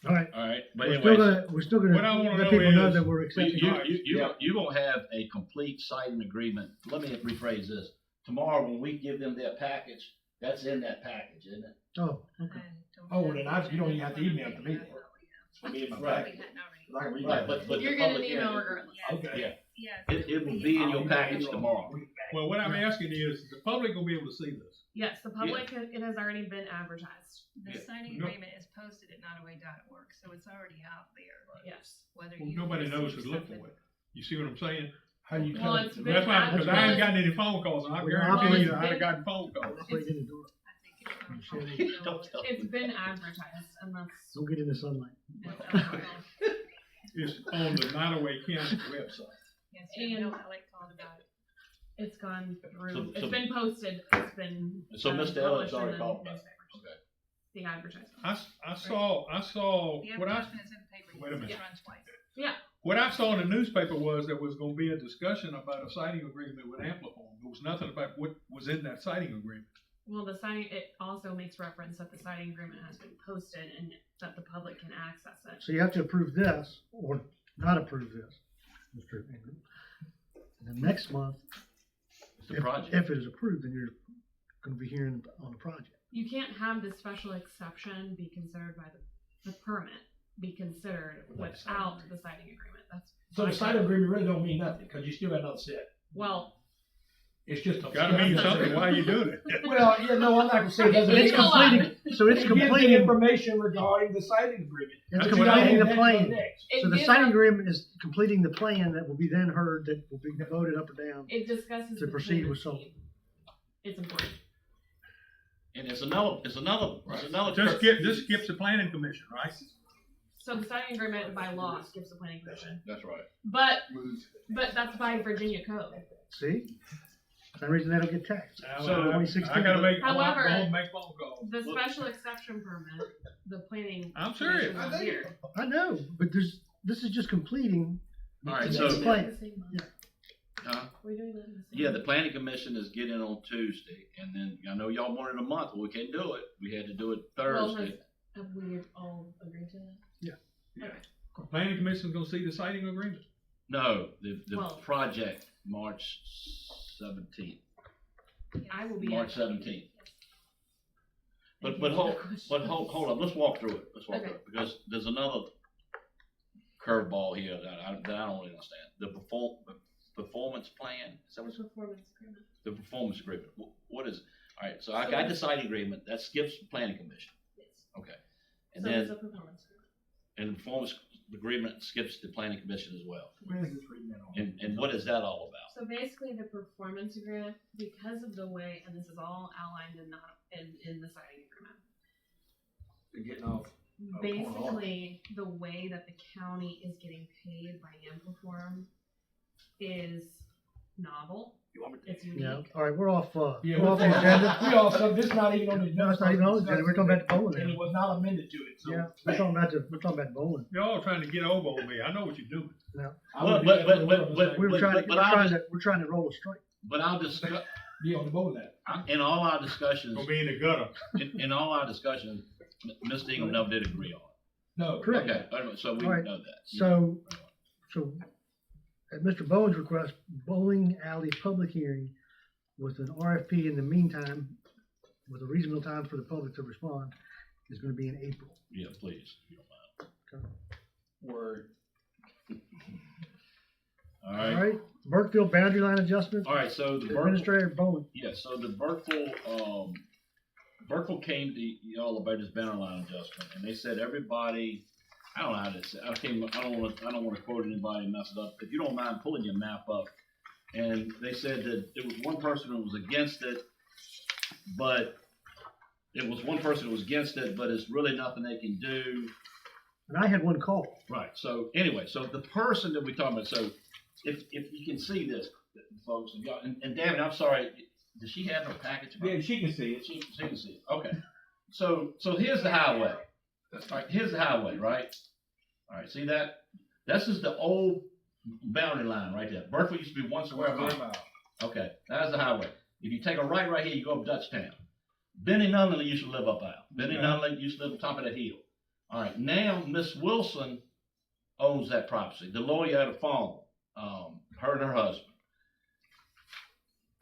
All right, All right, but we're still anyways, gonna, we're still gonna What I wanna let know people know is- that we're you, accepting. you gonna have a complete siting agreement. Let me rephrase this. Tomorrow, when we give them their package, that's in that package, isn't it? Oh, okay. Oh, then you don't even have to email it to me. It's gonna be in my Right. packet. We hadn't already. I can read Right, that. but You're the getting an public email hearing, regardless. Okay. yeah, Yes. it will be in your package tomorrow. Well, what I'm asking is the public gonna be able to see this? Yes, the public, it has already been advertised. The Yeah. signing No. agreement is posted at nottoway.org, so it's already out there. Yes. Whether Well, you. nobody knows receive to look something- for it. You see what I'm saying? How you Well, come? it's been That's why, because I ain't advertised. gotten any phone calls, and I Well, guarantee you, it's I'd have been- gotten phone calls. Let's wait in the door. I think it's on Shit. Don't tell It's me. been advertised, and that's, Don't get in the sunlight. It's on the Nottoway County website. Yes, And- you know, I like called about it. it's gone through, So- it's been posted, it's been. So Mr. Ellis published in already the called about it. newspapers. Okay. The advertisement. I saw, The what I, advertisement is in the paper. Wait a minute. It's run twice. what I saw in the newspaper was there was gonna be a discussion about a siting agreement with Ampliform. There was nothing about what was in that siting agreement. Well, the signing, it also makes reference that the signing agreement has been posted and that the public can access it. So you have to approve this or not approve this, Mr. Ingram. And then next month, It's the if project. it is approved, then you're gonna be hearing on the project. You can't have the special exception be considered by the permit, be considered without the signing agreement. That's. So the siting agreement really don't mean nothing, cause you still got another set. Well, It's just a. Gotta mean That's not something, true. why are you doing it? Well, yeah, no, I'm not gonna say it doesn't. It's It's a lot. completing, so it's It gives the completing, information regarding the siting agreement. it's That's what I- completing the Next, plan. next. it So the gives signing up- agreement is completing the plan that will be then heard, that will be voted up or down. It discusses To the proceed payment with something. scheme. It's important. And it's another. This skips the planning commission, right? So the signing agreement by law skips the planning commission, That's right. but that's by Virginia code. See? Same reason they don't get taxed. So, I 2016. gotta make, However, I'm gonna make phone calls. The special exception permit, the planning. I'm serious. commission was here. I know, but this is just completing. All right, It's so- the plan. Yeah. Huh? We're doing that in the same Yeah, the month. planning commission is getting on Tuesday, and then I know y'all wanted a month, but we can't do it. We had to do it Well, Thursday. have we all agreed to that? Planning commission's gonna see the citing agreement. No, the Well- project, March 17th. I will be. March at- 17th. But Thank you for hold the question. hold up, let's walk through it, Okay. because there's another curveball here that I don't really understand. The performance plan, is that what The performance agreement. the performance agreement, what is it? All right, so I got the citing agreement, that skips the planning commission, Yes. okay. And So then, it's a performance agreement. and the performance agreement skips the planning commission as well. Where is this written in on? And what is that all about? So basically, the performance agreement, because of the way, and this is all outlined in the signing agreement. They're getting off. Oh, Basically, the way that the county is getting paid by Amperform is novel. You want me to? It's Yeah, unique. all right, we're off Yeah, the agenda. We also, this not even on the agenda. No, it's not even on the agenda. We're talking about the bowling And it alley. was not amended to it, so. Yeah, we're talking about bowling. Y'all trying to get over on me. I know what you're doing. I But- would be but- happy to but- work on but- this. We're trying to roll a straight. But I'll discuss, Be on the boat with that. in all our discussions, Gonna be in the gutter. in all our discussions, Ms. Ingham never did agree on it. No. Correct. Okay, so we All right. know that. So at Mr. Bowen's request, bowling alley public hearing with an RFP in the meantime, with a reasonable time for the public to respond, is gonna be in April. Yeah, please. if you don't mind. Word. All All right, right, Burkeville boundary line adjustment, all right, so the Burkeville, Administrator Bowen. yeah, so the Burkeville came to y'all about this boundary line adjustment, and they said everybody, I don't know how to say, I don't wanna quote anybody and mess it up. If you don't mind pulling your map up, and they said that there was one person who was against it, but it was one person who was against it, but it's really nothing they can do. And I had one call. Right, so anyway, so the person that we're talking about, so if you can see this, folks, and David, I'm sorry, does she have her package? Yeah, she can see it. She can see it, okay. So here's the highway. All right, here's the highway, right? All right, see that? This is the old boundary line right there. Burkeville used to be 1 square mile. Okay, that's the highway. If you take a right here, you go up Dutchtown. Benny Nunley used to live up out. Benny Nunley used to live on top of that hill. All right, now Miss Wilson owns that property. The lawyer out of Farmville, her and her husband.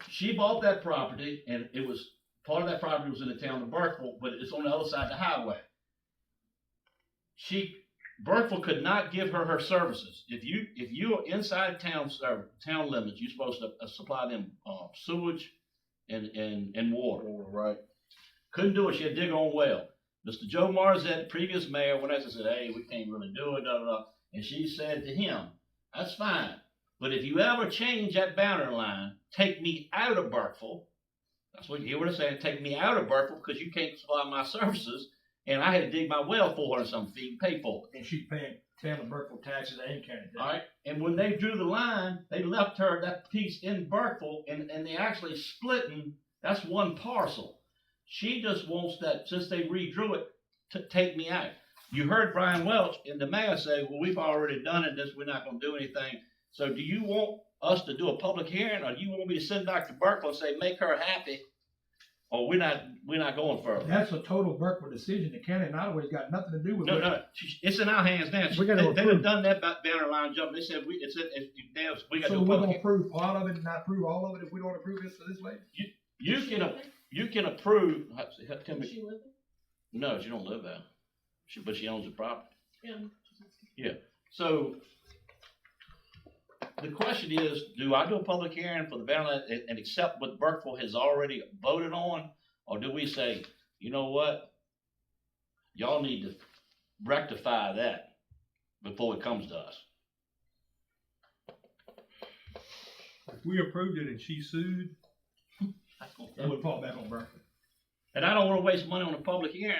She bought that property, and it was part of that property was in the town of Burkeville, but it's on the other side of the highway. Burkeville could not give her services. If you are inside town limits, you're supposed to supply them sewage and water. Right. Couldn't do it. She had to dig her own well. Mr. Joe Marzette, the previous mayor, went out and said, "Hey, we can't really do it." Da, da, da. And she said to him, "That's fine, but if you ever change that boundary line, take me out of Burkeville." That's what you hear what I'm saying. Take me out of Burkeville because you can't supply my services. And I had to dig my well 400 some feet and pay for it. And she's paying town of Burkeville taxes and county taxes. All right. And when they drew the line, they left her that piece in Burkeville, and they actually splitting. That's one parcel. She just wants that, since they redrew it, to take me out. You heard Brian Welch in the mayor say, "Well, we've already done it. We're not going to do anything." So, do you want us to do a public hearing, or do you want me to send back to Burkeville and say, "Make her happy"? Or we're not going further. That's a total Burkeville decision. The county of Nottoway's got nothing to do with it. No, it's in our hands now. We gotta They approve. have done that boundary line jump. They said we got So to do a we're public gonna hearing. approve part of it and not approve all of it if we don't approve this for this lady? You can approve. Tell Does me, she live there? no, she don't live there. But she owns the property. Yeah. So the question is, do I do a public hearing for the boundary line and accept what Burkeville has already voted on, or do we say, you know what, y'all need to rectify that before it comes to us? If we approved it and she sued, It would fall back on Burkeville. And I don't wanna waste money on a public hearing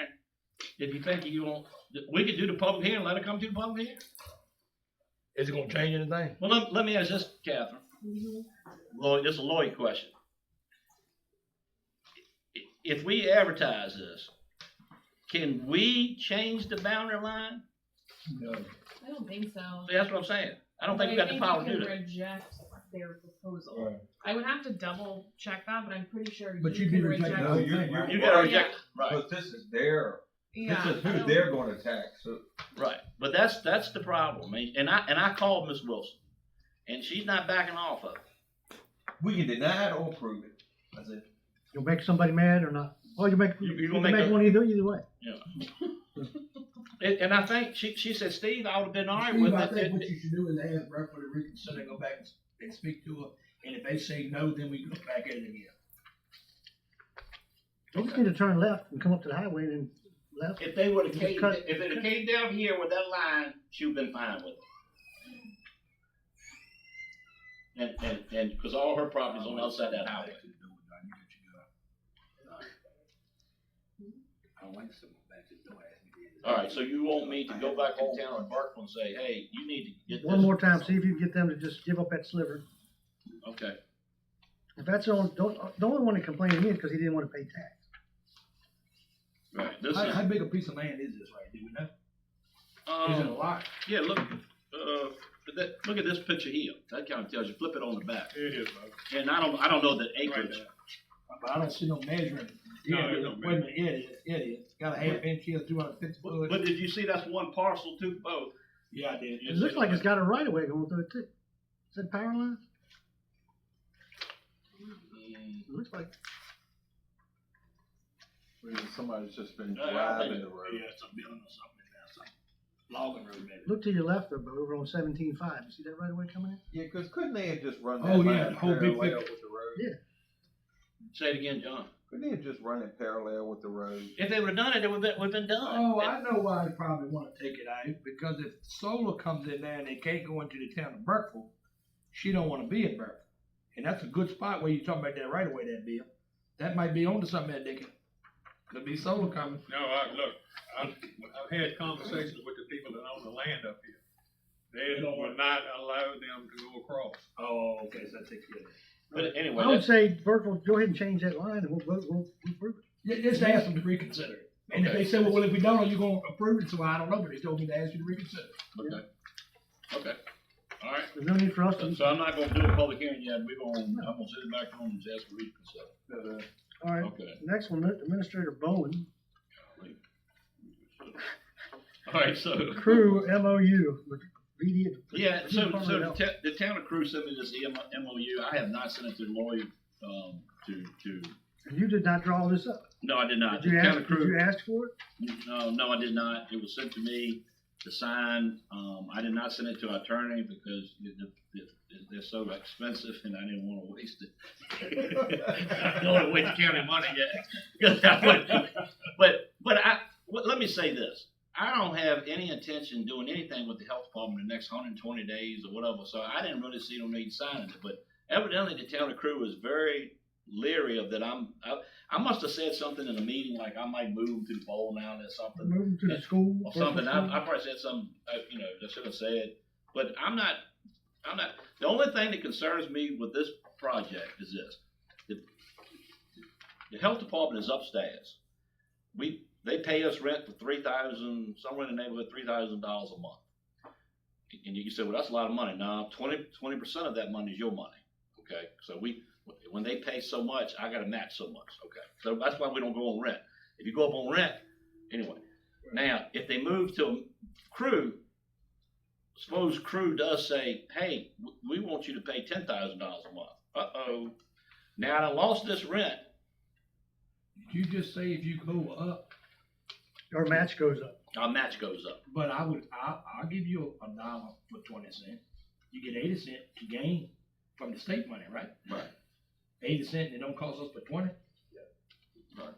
if you think you won't, we could do the public hearing, let her come to the public hearing. Is it gonna change anything? Well, let me ask this, Catherine. Lloyd, this is a Lloyd question. If we advertise this, can we change the boundary line? No. I don't think so. See, that's what I'm saying. I don't think we got the power to do you that. can reject their proposal. Right. I would have to double check that, but I'm pretty sure But you you'd can be reject. rejecting the whole thing, right? You gotta Yeah. reject, it. Right, But this is their, Yeah. this is I who don't- they're gonna tax, so. right. But that's the problem. And I called Miss Wilson, and she's not backing off of it. We can deny it or approve it. That's it. You'll make somebody mad or not? Well, you make, You you gonna can make make a- one either way. And I think she said, Steve, I would've been all right Steve, with I think it. what you should do is ask Berkeley to reconsider, go back and speak to her, and if they say no, then we go back at it again. You just need to turn left and come up to the highway and then left. If they would've Just came, cut- if it came down here with that line, she would've been fine with it. And, cause all her property's on the other side of that highway. Alright, so you want me to go back to town and Barkley and say, hey, you need to get this. One more time, see if you can get them to just give up that sliver. Okay, If that's the only one that complained to me is because he didn't want to pay tax. right, this How is, big a piece of land is this, right, do we know? Is it a lot? yeah, look, look at this picture here, that kinda tells you, flip it on the back. It is, And I don't know the acreage. But I don't see no measuring. No, Yeah, there's no wait a minute, it is, got a half inch here, 250 foot. But did you see that's one parcel too, both? Yeah, I did. It looks like it's got a right of way going through it too. Is that power line? It looks like. Somebody's just been I driving think- the road. Yeah, some building or something in there, some logging road maybe. Look to your left though, over on 17.5. You see that right of way coming in? Yeah, cause couldn't they have just run that Oh, yeah, line the whole big parallel picture. with the road? Yeah. Say it again, John. Couldn't they have just run it parallel with the road? If they would've done it, it would've been done. Oh, I know why they probably wanna take it out, because if solar comes in there and they can't go into the town of Burkeville, she don't wanna be in Burkeville. And that's a good spot where you talking about that right away, that Bill. That might be onto something that they can, could be solar coming. No, I've had conversations with the people that own the land up here. They will not allow them to go across. Oh, okay, so that takes care of that. But anyway, I would that's, say, Burkeville, go ahead and change that line and we'll approve it. Yeah, just ask them to reconsider it. And if Okay. they say, well, if we don't, are you gonna approve it? So I don't know, but they told me to ask you to reconsider. okay, alright. There's no need for us to. So I'm not gonna do a public hearing yet, I'm gonna sit it back on and ask for reconsider. All right, Okay. next one, Administrator Bowen, Alright, so. crew MOU with BD. Yeah, so Department of Health. the town of Crew sent me this MOU, I have not sent it to Lloyd, to, You did not draw this up. no, I did not. Did you The town ask, of did Crew- you ask for it? No, I did not. It was sent to me to sign. I did not send it to our attorney because they're so expensive and I didn't wanna waste it. I don't wanna waste county money yet. Let me say this. I don't have any intention of doing anything with the health department in the next 120 days or whatever, so I didn't really see no need signing it, but evidently the town of Crew is very leery of that. I must have said something in a meeting, like I might move to the bowl now or something. Moving to the school. Or something, I probably said something, I should have said, but I'm not, the only thing that concerns me with this project is this. The health department is upstairs. They pay us rent for $3,000, somewhere in the neighborhood, $3,000 a month. And you say, well, that's a lot of money. No, 20% of that money is your money, okay? So when they pay so much, I gotta match so much, okay? So that's why we don't go on rent. If you go up on rent, anyway. Now, if they move to Crew, suppose Crew does say, hey, we want you to pay $10,000 a month. Uh-oh, now I lost this rent. Did you just say if you go up? Our match goes up. Our match goes up. But I'll give you $1 for 20 cents. You get 80 cents to gain from the state money, right? Right. 80 cents, it don't cost us but 20. Right.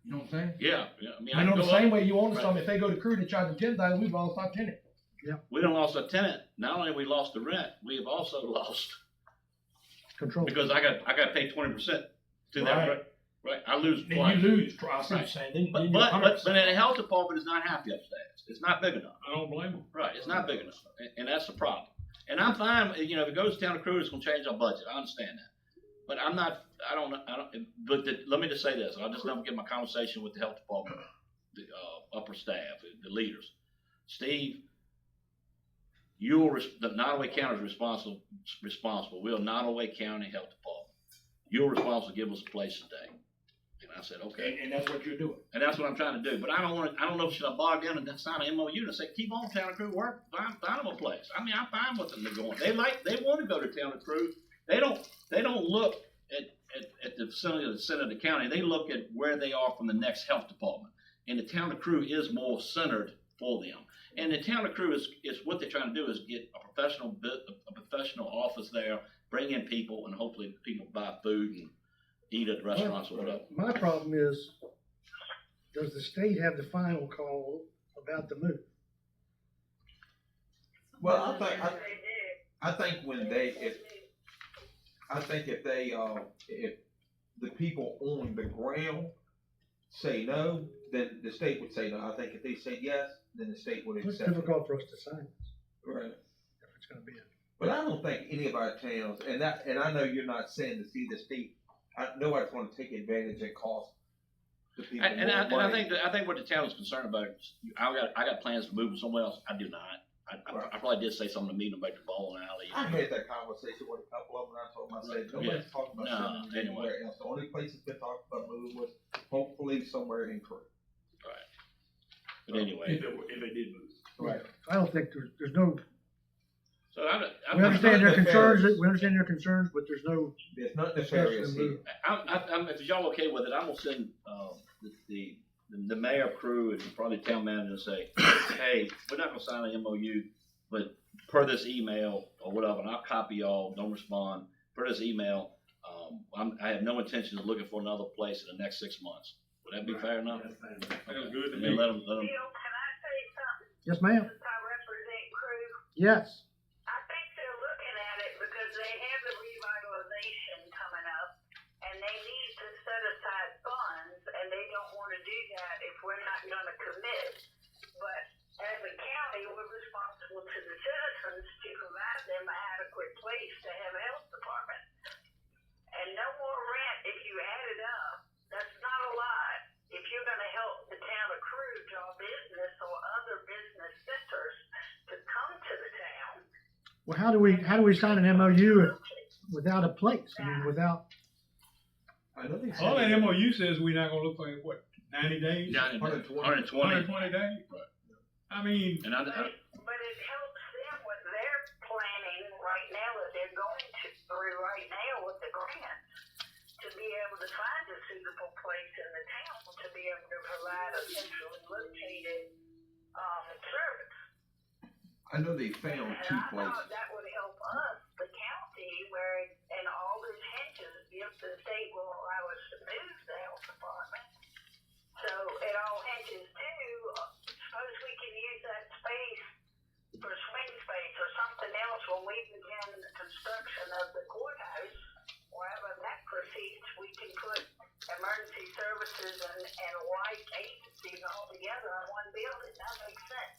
You know what I'm saying? Yeah, I mean, I I know can the go up. same way you own Right. something. If they go to Crew, they charge them 10,000. We've lost our tenant. We done lost a tenant. Not only have we lost the rent, we have also lost, Control. because I got to pay 20% to that Right. rent. Right, I lose Then twice. you lose, I see what you're Right. saying, then But you're but 100%. the health department is not happy upstairs. It's not big enough. I don't blame them. Right, it's not big enough, and that's the problem. And I'm fine, you know, if it goes to town and crew, it's gonna change our budget, I understand that. But I'm not, I don't, but let me just say this, I'll just never get my conversation with the health department, the, upper staff, the leaders. Steve, the Nottoway County is responsible, we're Nottoway County Health Department. You're responsible to give us a place to stay. And I said, okay. And that's what you're doing. And that's what I'm trying to do, but I don't know if should I bog down and sign an MOU and say, keep on town and crew work, find them a place. I mean, I'm fine with them going, they want to go to town and crew. They don't look at the vicinity of the center of the county, they look at where they are from the next health department. And the town and crew is more centered for them. And the town and crew is what they're trying to do is get a professional office there, bring in people, and hopefully people buy food and eat at restaurants or whatever. My problem is, does the state have the final call about the move? Well, They do. I think if the people on the ground say no, then the state would say no. I think if they said yes, then the state would It's accept it. difficult for us to sign this, Right. if it's gonna be. But I don't think any of our towns, and I know you're not saying to see the state, nobody's gonna take advantage and cost the people And more I money. think what the town is concerned about is, I got plans to move them somewhere else. I do not. I probably did say something to meet them about the bowling alley. I had that conversation with a couple of them, and I told them, I said, nobody's talking about No, sending you anywhere else. The only place that's been talked about moving was hopefully somewhere in Crewe. Right. But anyway, If it did move. Right. I don't think there's no, so we understand their not concerns, nefarious. but there's no. There's nothing nefarious here. if y'all okay with it, I'm gonna send, the mayor crew and probably the town manager and say, hey, we're not gonna sign an MOU, but per this email or whatever, and I'll copy y'all, don't respond, per this email, I have no intention of looking for another place in the next 6 months. Would that be fair enough? Sounds good to And me. then let them, Bill, can I say something? Yes, ma'am. Since I represent Crew, Yes. I think they're looking at it because they have the revitalization coming up, and they need to set aside funds, and they don't want to do that if we're not going to commit. But as a county, we're responsible to the citizens to provide them an adequate place to have a health department. And no more rent if you add it up. That's not a lot. If you're going to help the town of Crew draw business or other business centers to come to the town. Well, how do we sign an MOU without a place? I mean, without, I know they All that said MOU says we're not gonna look for, what, 90 days? 120. 120 days? Right. I mean, And But it helps them with their planning right now that they're going through right now with the grant to be able to find a suitable place in the town to be able to provide a centrally located service. I know they found And two I places. thought that would help us, the county, where, and all this hinges, if the state will allow us to move the health department. So it all hinges too, suppose we can use that space for swing space or something else when we begin the construction of the courthouse. Wherever that proceeds, we can put emergency services and white agencies all together in one building. That makes sense.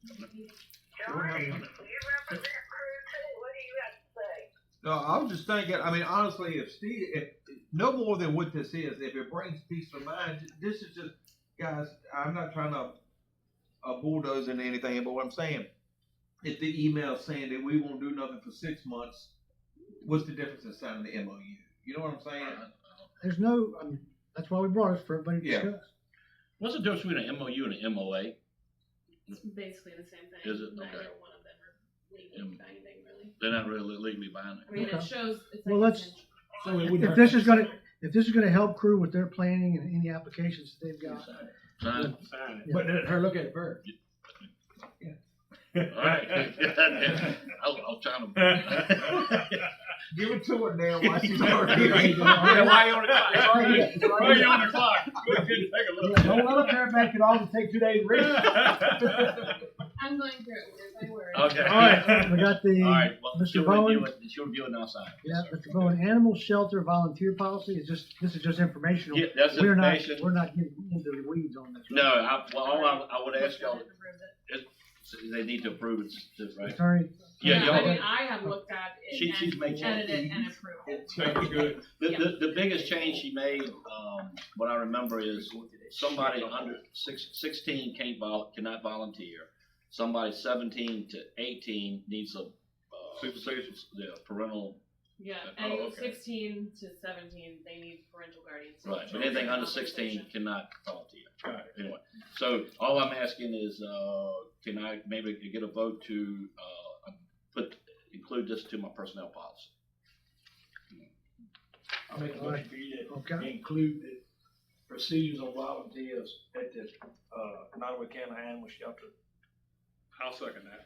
Johnny, you represent Crew too. What do you have to say? No, I was just thinking, I mean, honestly, if no more than what this is, if it brings peace of mind, this is just, guys, I'm not trying to bulldoze into anything, but what I'm saying, if the email saying that we won't do nothing for 6 months, what's the difference in signing the MOU? You know what I'm saying? there's no, I mean, that's why we brought it for everybody to Yeah. discuss. what's the difference between an MOU and an MOA? It's basically the same thing. Is it? Neither Okay. one of them are legally binding, really. They're not really legally binding. I mean, Okay. it shows, it's Well, like. let's- intention. So it wouldn't If hurt this to is gonna help Crew with their planning and any applications that they've got, Sign. sign it. But let her look at it first. All right. I'll try to. Give it to her now while she's already. Yeah, why you on the clock? It's already- it's already- While you're on the clock, go ahead and take a look. Don't let a paramedic get all to take 2 days to read. I'm going through it word by word. already. Okay. All right, we got the, Alright, well, Mr. she'll review Bowen. it, she'll review it and I'll sign it. Yeah, Yes, sir. Mr. Bowen, animal shelter volunteer policy this is just informational. Yeah, that's We're not information. getting into the weeds on this. No, I would ask y'all, Approved it. they need to approve it, right? Attorney, Yeah, I y'all, mean, I have looked at it She's made and edited and approved it. Thank you, good. the biggest change she made, what I remember is somebody under 16 cannot volunteer. Somebody 17 to 18 needs a, parental, Yeah, Oh, any okay. 16 to 17, they need parental guardians. right, but anything under 16 Authorization. cannot volunteer. Got it. Anyway, so all I'm asking is, can I maybe get a vote to, include this to my personnel policy? I make a motion for you to okay, include the procedures on volunteers at the, Nottoway County Animal Shelter. I'll second that.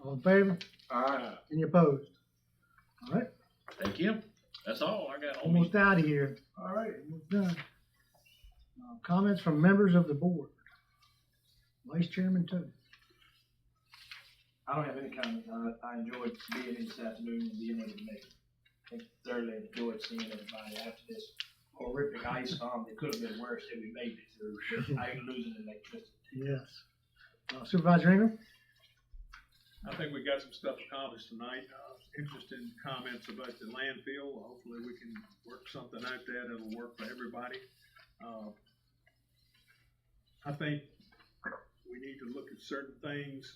all in favor? Alright, Any opposed? All right, Thank you. That's all I got on me. almost out of here. All right. Almost done. Comments from members of the board. Vice Chairman too. I don't have any comments. I enjoyed being here this afternoon and being able to make it. I thoroughly enjoyed seeing everybody after this horrific ice storm. It could have been worse if we made it through. I ain't losing electricity. Yes. Supervisor Ingram? I think we got some stuff accomplished tonight. Interesting comments about the landfill. Hopefully we can work something out there that'll work for everybody. I think we need to look at certain things.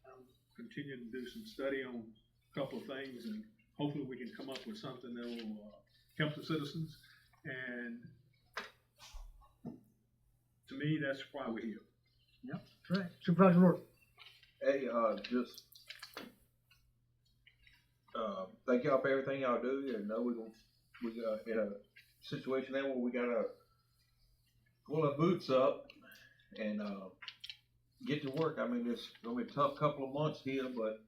I'm continuing to do some study on a couple of things, and hopefully we can come up with something that will help the citizens. And to me, that's why we're here. Yep, that's right. Supervisor Rourke? hey, just, thank y'all for everything y'all do, and know we got in a situation there where we gotta pull our boots up and, get to work. I mean, it's gonna be a tough couple of months here, but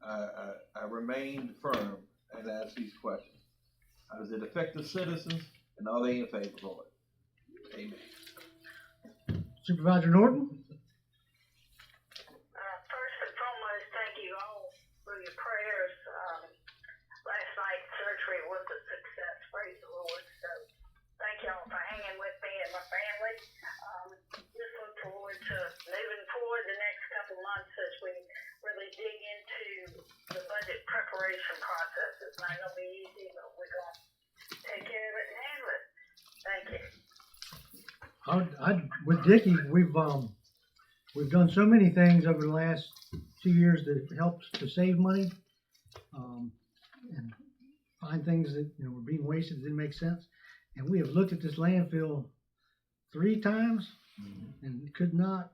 I remained firm and asked these questions. How does it affect the citizens, and are they in favor of it? Amen. Supervisor Norton? First and foremost, thank you all for your prayers. Last night's surgery was a success, praise the Lord. So thank y'all for hanging with me and my family. Just look forward to moving forward the next couple months as we really dig into the budget preparation process. It's not gonna be easy, but we're gonna take care of it and handle it. Thank you. With Dickie, we've done so many things over the last 2 years that helps to save money, and find things that, you know, were being wasted, that didn't make sense. And we have looked at this landfill 3 times and could not,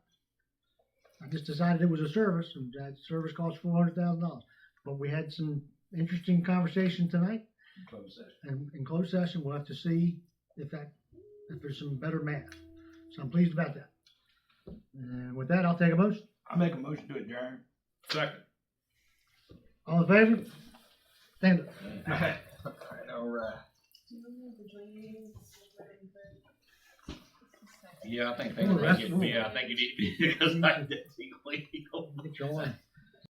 I just decided it was a service, and that service cost $400,000. But we had some interesting conversation tonight, Closed session. and in closed session, we'll have to see if there's some better math. So I'm pleased about that. And with that, I'll take a motion. I make a motion to adjourn. Second. All in favor? Stand up. Alright. Yeah, I think, Oh, that's yeah, cool. I think you need, because I didn't think illegal. Get you on.